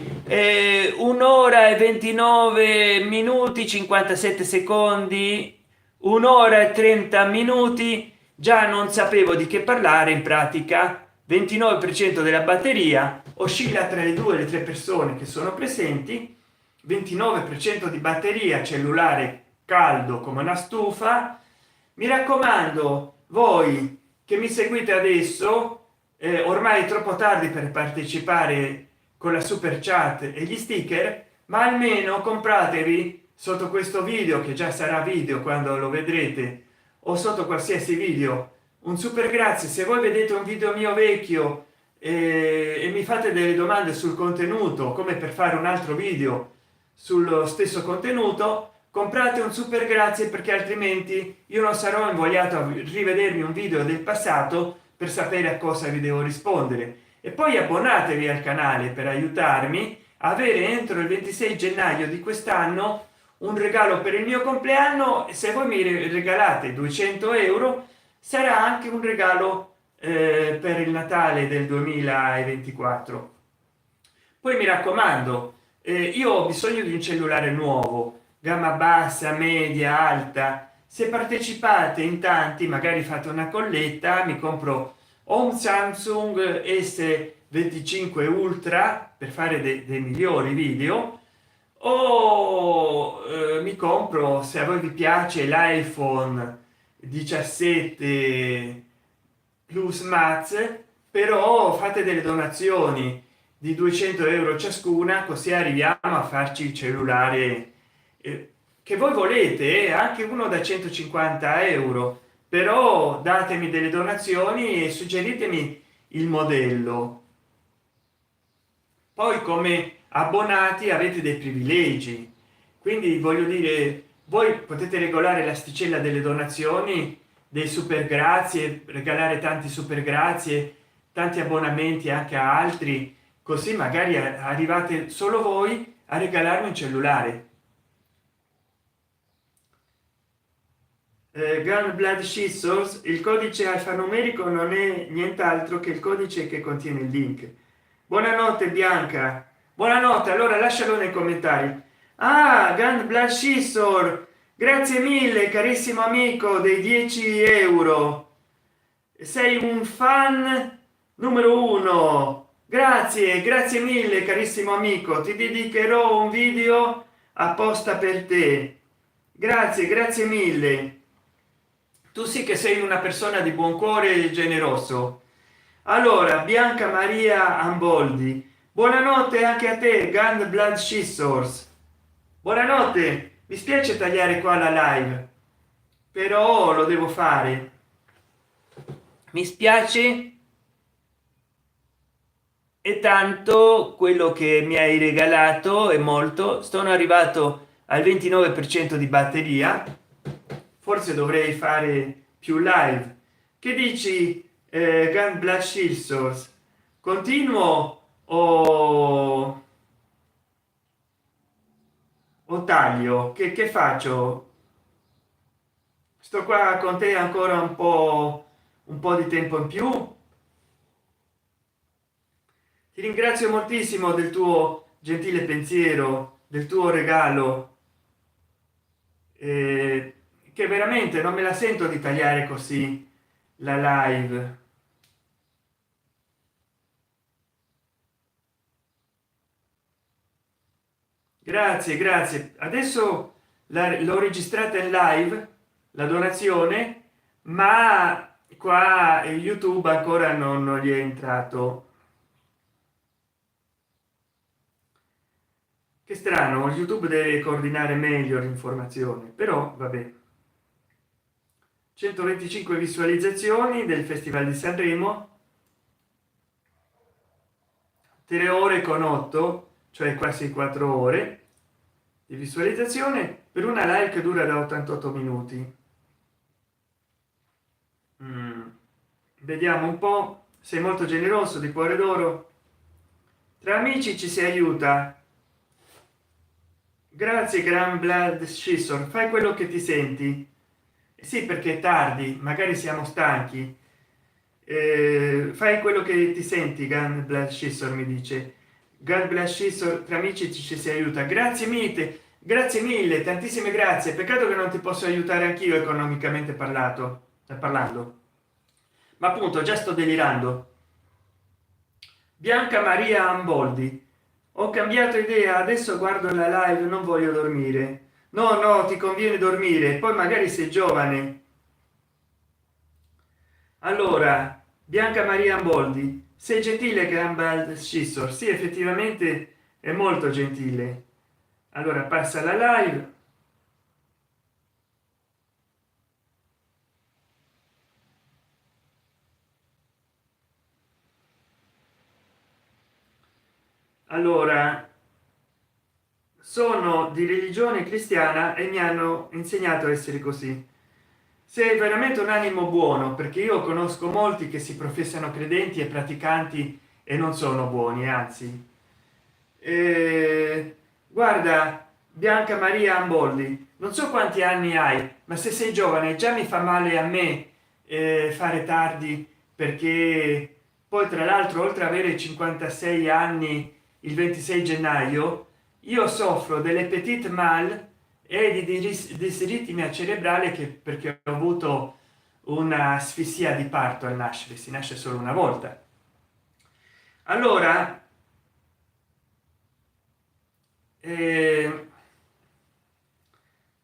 1 ora e 29 minuti 57 secondi, 1 ora e 30 minuti, già non sapevo di che parlare in pratica. 29% della batteria, oscilla tra le 2 e le 3 persone che sono presenti. 29% di batteria, cellulare caldo come una stufa. Mi raccomando, voi che mi seguite adesso, ormai è troppo tardi per partecipare con la super chat e gli sticker, ma almeno compratevi sotto questo video, che già sarà video quando lo vedrete, o sotto qualsiasi video, un super grazie. Se voi vedete un video mio vecchio e mi fate delle domande sul contenuto, come per fare un altro video sullo stesso contenuto, comprate un super grazie, perché altrimenti io non sarò invogliato a rivedermi un video del passato per sapere a cosa vi devo rispondere. E poi abbonatevi al canale per aiutarmi a avere entro il 26 gennaio di quest'anno un regalo per il mio compleanno. E se voi mi regalate 200 € sarà anche un regalo per il Natale del 2024. Poi mi raccomando, io ho bisogno di un cellulare nuovo, gamma bassa, media, alta. Se partecipate in tanti, magari fate una colletta, mi compro o un Samsung S25 Ultra per fare dei migliori video, o mi compro, se a voi vi piace, l'iPhone 17 Plus Max. Però fate delle donazioni di 200 € ciascuna, così arriviamo a farci il cellulare che voi volete, anche uno da 150 €. Però datemi delle donazioni e suggeritemi il modello. Poi come abbonati avete dei privilegi, quindi voglio dire, voi potete regolare l'asticella delle donazioni, dei super grazie, regalare tanti super grazie, tanti abbonamenti anche a altri, così magari arrivate solo voi a regalarmi un cellulare. Gun Blood Scissors, il codice alfanumerico non è nient'altro che il codice che contiene il link. Buonanotte Bianca, buonanotte. Allora lascialo nei commentari. Ah, Gun Blood Scissors, grazie mille carissimo amico dei 10 €, sei un fan numero uno. Grazie, grazie mille carissimo amico, ti dedicherò un video apposta per te. Grazie, grazie mille. Tu sì che sei una persona di buon cuore e generoso. Allora, Bianca Maria Amboldi, buonanotte anche a te. Gun Blood Scissors, buonanotte. Mi spiace tagliare qua la live, però lo devo fare, mi spiace. E tanto quello che mi hai regalato è molto. Sono arrivato al 29% di batteria, forse dovrei fare più live. Che dici, Gun Blood Scissors? Continuo o taglio? Che faccio? Sto qua con te ancora un po' di tempo in più. Ti ringrazio moltissimo del tuo gentile pensiero, del tuo regalo, che veramente non me la sento di tagliare così la live. Grazie, grazie. Adesso l'ho registrata in live la donazione, ma qua YouTube ancora non gli è entrato. Che strano, YouTube deve coordinare meglio l'informazione, però vabbè. 125 visualizzazioni del Festival di Sanremo, 3 ore con 8, cioè quasi 4 ore di visualizzazione per una live che dura da 88 minuti. Vediamo un po'. Sei molto generoso, di cuore d'oro. Tra amici ci si aiuta. Grazie Gun Blood Scissors, fai quello che ti senti. Sì, perché è tardi, magari siamo stanchi. Fai quello che ti senti. Gun Blood Scissors mi dice. Gun Blood Scissors, tra amici ci si aiuta. Grazie mille, grazie mille, tantissime grazie. Peccato che non ti posso aiutare anch'io economicamente parlando, ma appunto già sto delirando. Bianca Maria Amboldi, ho cambiato idea, adesso guardo la live, non voglio dormire. No, no, ti conviene dormire, poi magari sei giovane. Allora, Bianca Maria Amboldi, sei gentile, gran bel scissor. Sì, effettivamente è molto gentile. Allora passa la live. Allora, sono di religione cristiana e mi hanno insegnato a essere così. Sei veramente un animo buono, perché io conosco molti che si professano credenti e praticanti e non sono buoni, anzi. Guarda, Bianca Maria Amboldi, non so quanti anni hai, ma se sei giovane già mi fa male a me fare tardi, perché poi tra l'altro oltre ad avere 56 anni il 26 gennaio io soffro delle petite mal e di disritmia cerebrale, che perché ho avuto una asfissia di parto al nascere, si nasce solo una volta. Allora eh,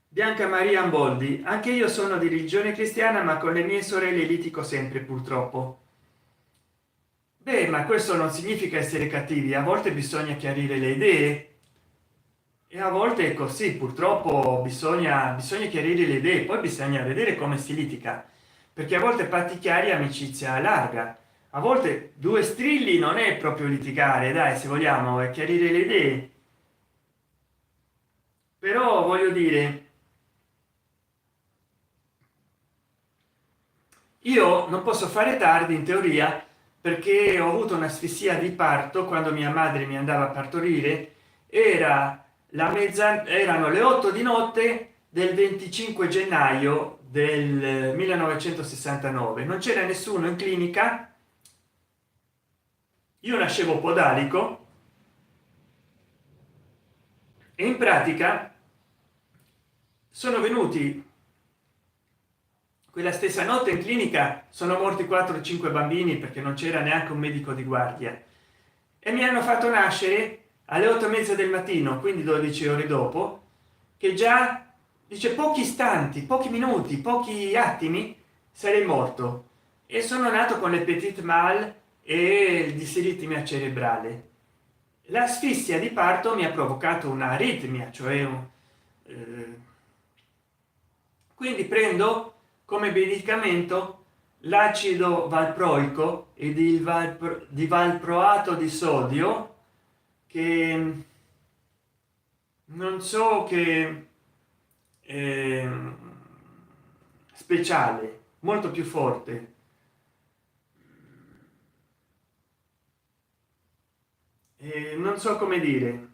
Bianca Maria Amboldi, anche io sono di religione cristiana, ma con le mie sorelle litigo sempre, purtroppo. Beh, ma questo non significa essere cattivi, a volte bisogna chiarire le idee e a volte è così, purtroppo bisogna chiarire le idee, poi bisogna vedere come si litiga, perché a volte patti chiari amicizia larga, a volte due strilli non è proprio litigare, dai, se vogliamo, è chiarire le idee. Però voglio dire, io non posso fare tardi in teoria, perché ho avuto un'asfissia di parto quando mia madre mi andava a partorire. Era la mezza, erano le 8 di notte del 25 gennaio del 1969, non c'era nessuno in clinica, io nascevo podalico e in pratica sono venuti quella stessa notte in clinica, sono morti 4 o 5 bambini perché non c'era neanche un medico di guardia, e mi hanno fatto nascere alle 8:30 del mattino, quindi 12 ore dopo, che già dice pochi istanti, pochi minuti, pochi attimi sarei morto. E sono nato con le petite mal e il disritmia cerebrale. L'asfissia di parto mi ha provocato un'aritmia, cioè eh, quindi prendo come medicamento l'acido valproico e di valproato di sodio, che non so, che è speciale, molto più forte. Non so come dire.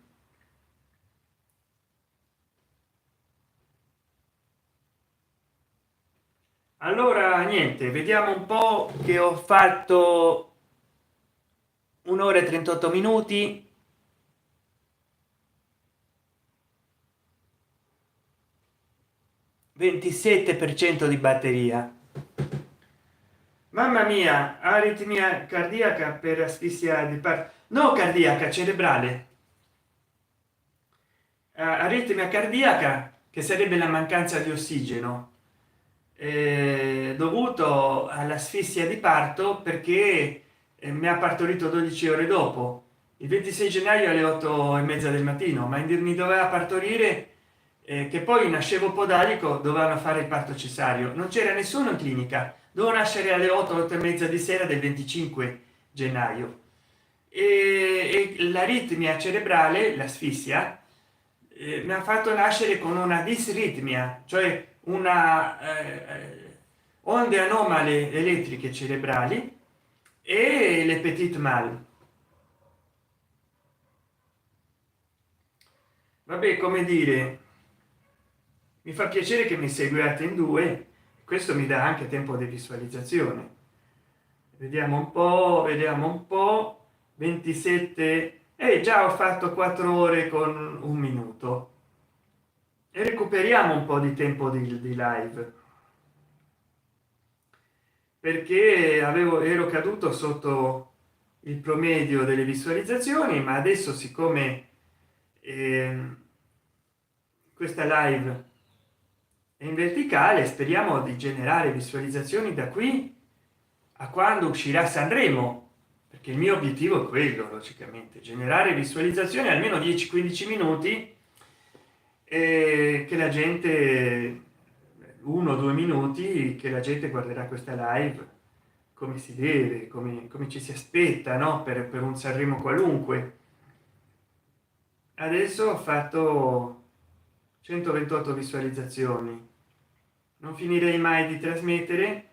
Allora niente, vediamo un po', che ho fatto un'ora e 38 minuti. 27% di batteria. Mamma mia, aritmia cardiaca per asfissia di parte, no, cardiaca cerebrale. Aritmia cardiaca, che sarebbe la mancanza di ossigeno dovuto all'asfissia di parto, perché mi ha partorito 12 ore dopo, il 26 gennaio alle 8:30 del mattino, ma mi doveva partorire, che poi nascevo podalico, dovevano fare il parto cesareo, non c'era nessuno in clinica, dovevo nascere alle 8:30 di sera del 25 gennaio. E l'aritmia cerebrale, l'asfissia, mi ha fatto nascere con una disritmia, cioè una onde anomale elettriche cerebrali e le petite mal. Vabbè, come dire, mi fa piacere che mi seguiate in due, questo mi dà anche tempo di visualizzazione. Vediamo un po', vediamo un po'. 27 e già ho fatto 4 ore con un minuto, e recuperiamo un po' di tempo di live, perché ero caduto sotto il promedio delle visualizzazioni, ma adesso siccome questa live è in verticale, speriamo di generare visualizzazioni da qui a quando uscirà Sanremo, perché il mio obiettivo è quello, logicamente generare visualizzazioni almeno 10-15 minuti, che la gente, 1 o 2 minuti, che la gente guarderà questa live come si deve, come ci si aspetta, no? Per un Sanremo qualunque. Adesso ho fatto 128 visualizzazioni, non finirei mai di trasmettere,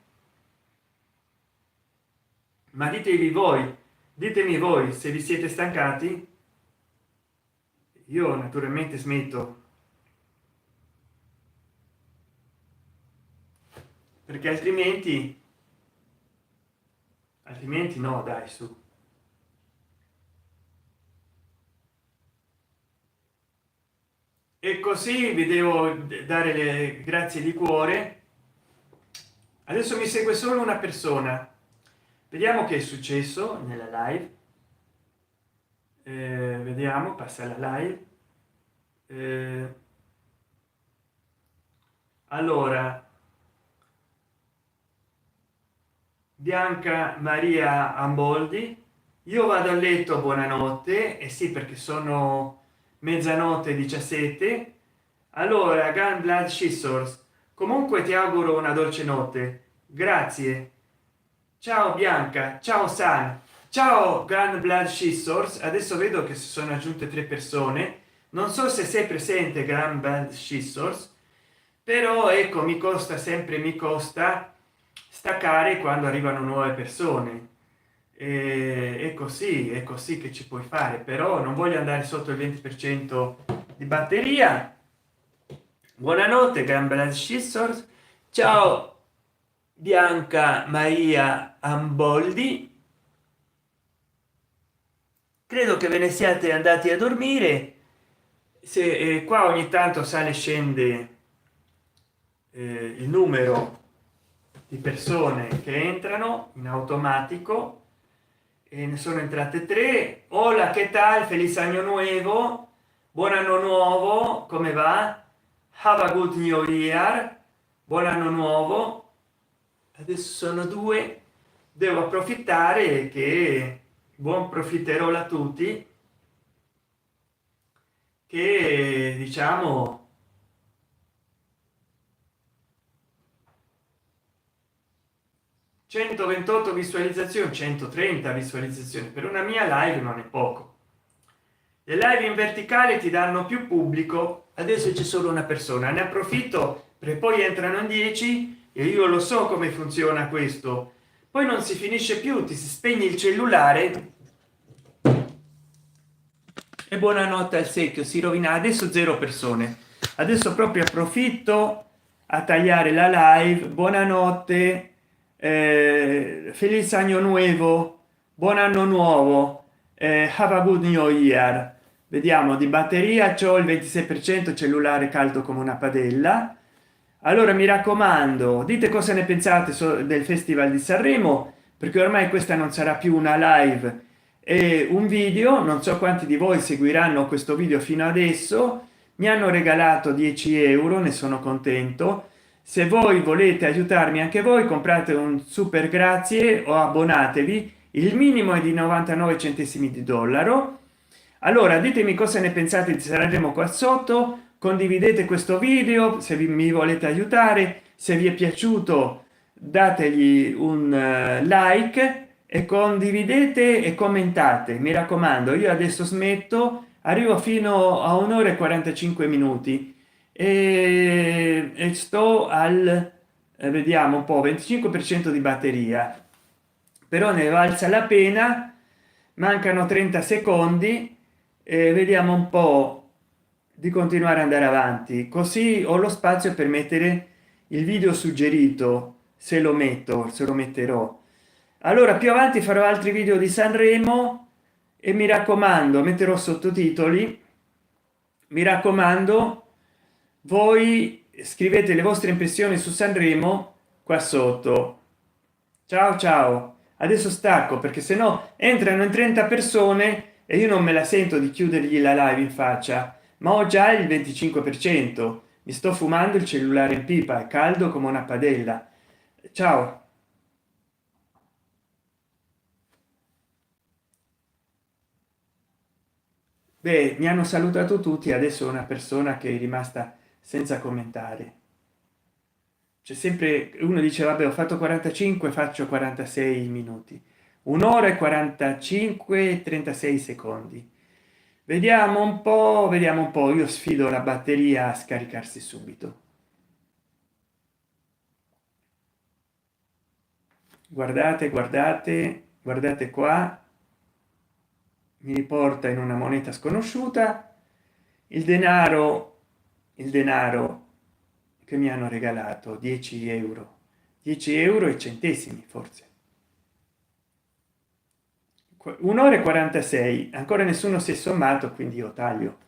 ma ditemi voi se vi siete stancati. Io naturalmente smetto, perché altrimenti no, dai, su. E così vi devo dare le grazie di cuore. Adesso mi segue solo una persona, vediamo che è successo nella live. Vediamo, passa la live. Allora, Bianca Maria Amboldi, io vado a letto, buonanotte. E sì, perché sono mezzanotte 17. Allora, Gun Blood Scissors, comunque ti auguro una dolce notte, grazie. Ciao Bianca, ciao San, ciao Gun Blood Scissors. Adesso vedo che si sono aggiunte 3 persone, non so se sei presente Gun Blood Scissors, però ecco, mi costa staccare quando arrivano nuove persone. È così che ci puoi fare, però non voglio andare sotto il 20% di batteria. Buonanotte Gambler Scissors, ciao Bianca Maria Amboldi, credo che ve ne siate andati a dormire. Se qua ogni tanto sale e scende il numero di persone che entrano in automatico, e ne sono entrate 3. Hola, che tal, feliz año nuevo, buon anno nuovo, come va? Have a good new year, buon anno nuovo. Adesso sono 2, devo approfittare che buon profiterol a tutti, che diciamo 128 visualizzazioni, 130 visualizzazioni per una mia live non è poco. Le live in verticale ti danno più pubblico. Adesso c'è solo una persona, ne approfitto perché poi entrano in 10 e io lo so come funziona questo, poi non si finisce più, ti si spegne il cellulare e buonanotte al secchio, si rovina. Adesso 0 persone, adesso proprio approfitto a tagliare la live. Buonanotte, feliz año nuevo, buon anno nuovo, have a good new year. Vediamo di batteria, c'ho il 26%, cellulare caldo come una padella. Allora mi raccomando, dite cosa ne pensate del Festival di Sanremo, perché ormai questa non sarà più una live e un video. Non so quanti di voi seguiranno questo video fino adesso. Mi hanno regalato 10 euro, ne sono contento. Se voi volete aiutarmi anche voi, comprate un super grazie o abbonatevi, il minimo è di 99 centesimi di dollaro. Allora ditemi cosa ne pensate di Sanremo qua sotto, condividete questo video se mi volete aiutare. Se vi è piaciuto dategli un like e condividete e commentate, mi raccomando. Io adesso smetto, arrivo fino a 1 ora e 45 minuti e sto al vediamo un po', 25% di batteria, però ne valsa la pena. Mancano 30 secondi e vediamo un po' di continuare ad andare avanti, così ho lo spazio per mettere il video suggerito, se lo metto, se lo metterò. Allora più avanti farò altri video di Sanremo e mi raccomando, metterò sottotitoli. Mi raccomando, voi scrivete le vostre impressioni su Sanremo qua sotto. Ciao ciao, adesso stacco perché se no entrano in 30 persone e io non me la sento di chiudergli la live in faccia, ma ho già il 25%. Mi sto fumando il cellulare in pipa, è caldo come una padella. Ciao. Beh, mi hanno salutato tutti, adesso una persona che è rimasta senza commentare. C'è sempre uno dice vabbè, ho fatto 45, faccio 46 minuti, un'ora e 45 e 36 secondi. Vediamo un po', io sfido la batteria a scaricarsi subito. Guardate, guardate, guardate qua, mi riporta in una moneta sconosciuta il denaro che mi hanno regalato, 10 euro, 10 euro e centesimi forse. Un'ora e 46, ancora nessuno si è sommato, quindi io taglio.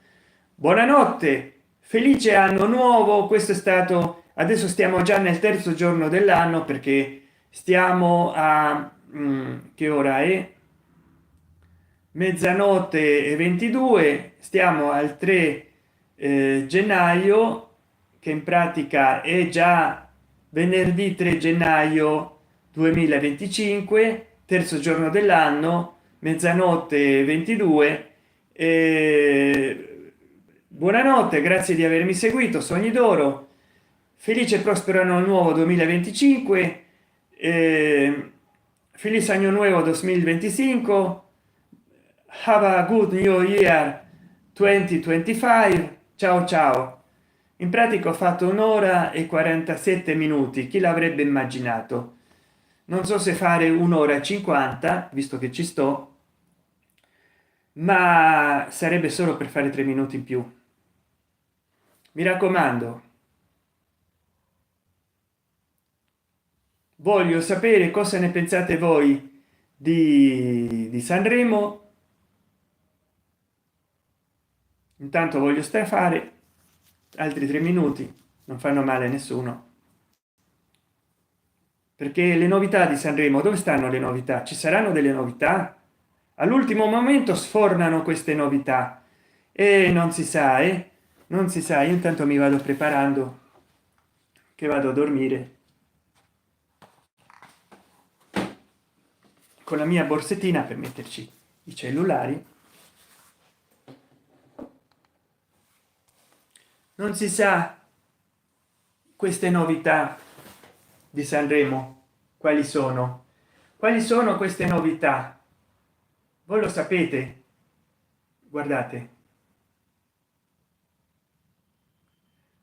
Buonanotte, felice anno nuovo. Questo è stato, adesso stiamo già nel terzo giorno dell'anno perché stiamo a che ora è? Mezzanotte e 22, stiamo al 3 gennaio, che in pratica è già venerdì 3 gennaio 2025, terzo giorno dell'anno, mezzanotte 22. Buonanotte, grazie di avermi seguito. Sogni d'oro, felice e prospero anno nuovo 2025, feliz año nuevo 2025, have a good new year 2025. Ciao ciao. In pratica ho fatto un'ora e 47 minuti, chi l'avrebbe immaginato. Non so se fare un'ora e 50 visto che ci sto, ma sarebbe solo per fare 3 minuti in più. Mi raccomando, voglio sapere cosa ne pensate voi di Sanremo. Intanto voglio stare a fare altri 3 minuti, non fanno male a nessuno, perché le novità di Sanremo, dove stanno le novità? Ci saranno delle novità? All'ultimo momento sfornano queste novità e non si sa, non si sa. Io intanto mi vado preparando che vado a dormire con la mia borsettina per metterci i cellulari. Non si sa queste novità di Sanremo quali sono, queste novità. Voi lo sapete? Guardate,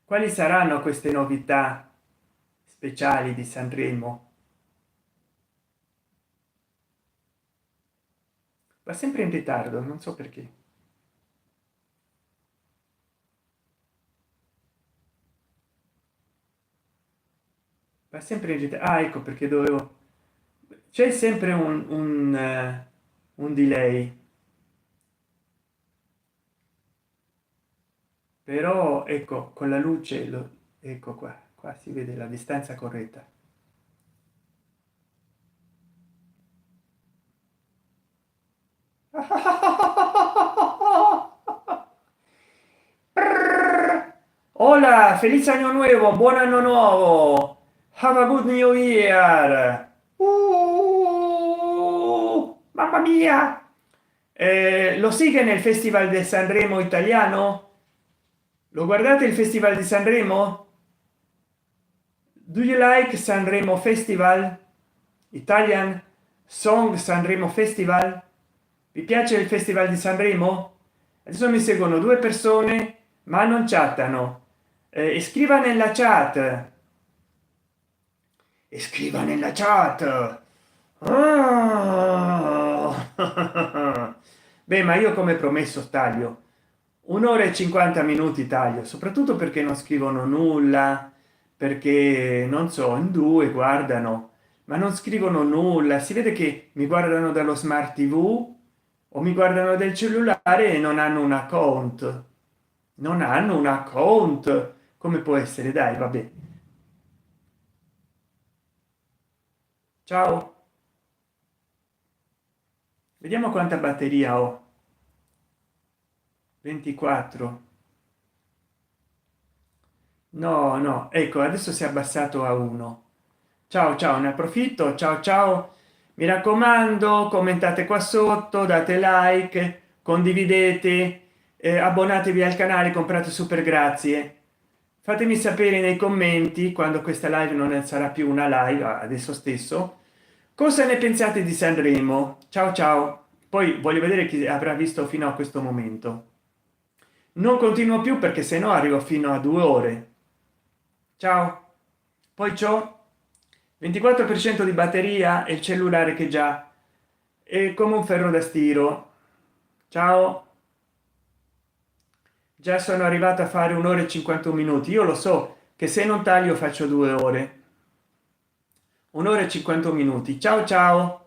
quali saranno queste novità speciali di Sanremo? Va sempre in ritardo, non so perché. Va sempre in ritardo. Ah, ecco perché dovevo, c'è sempre un delay, però ecco con la luce lo, ecco qua si vede la distanza corretta. Hola, feliz año nuevo, buon anno nuovo, have a good new year. Mamma mia. Lo siguen el Festival de Sanremo italiano? Lo guardate il Festival di Sanremo? Do you like Sanremo Festival? Italian Song Sanremo Festival? Vi piace il Festival di Sanremo? Adesso mi seguono 2 persone ma non chattano. Scriva nella chat, scriva nella chat. Beh, ma io come promesso taglio un'ora e 50 minuti, taglio soprattutto perché non scrivono nulla, perché non so, in 2 guardano ma non scrivono nulla. Si vede che mi guardano dallo smart tv o mi guardano del cellulare e non hanno un account, non hanno un account. Come può essere? Dai, vabbè, ciao. vediamo quanta batteria ho. 24. No, no, ecco, adesso si è abbassato a 1. Ciao ciao, ne approfitto. Ciao ciao, mi raccomando, commentate qua sotto, date like, condividete, abbonatevi al canale, comprate super grazie. Fatemi sapere nei commenti, quando questa live non sarà più una live, adesso stesso, cosa ne pensate di Sanremo. Ciao ciao, poi voglio vedere chi avrà visto fino a questo momento. Non continuo più perché se no arrivo fino a 2 ore. Ciao. Poi c'ho 24% di batteria e il cellulare che già è come un ferro da stiro. Ciao. Già sono arrivato a fare 1 ora e 51 minuti. Io lo so che se non taglio faccio 2 ore. 1 ora e 51 minuti. Ciao ciao.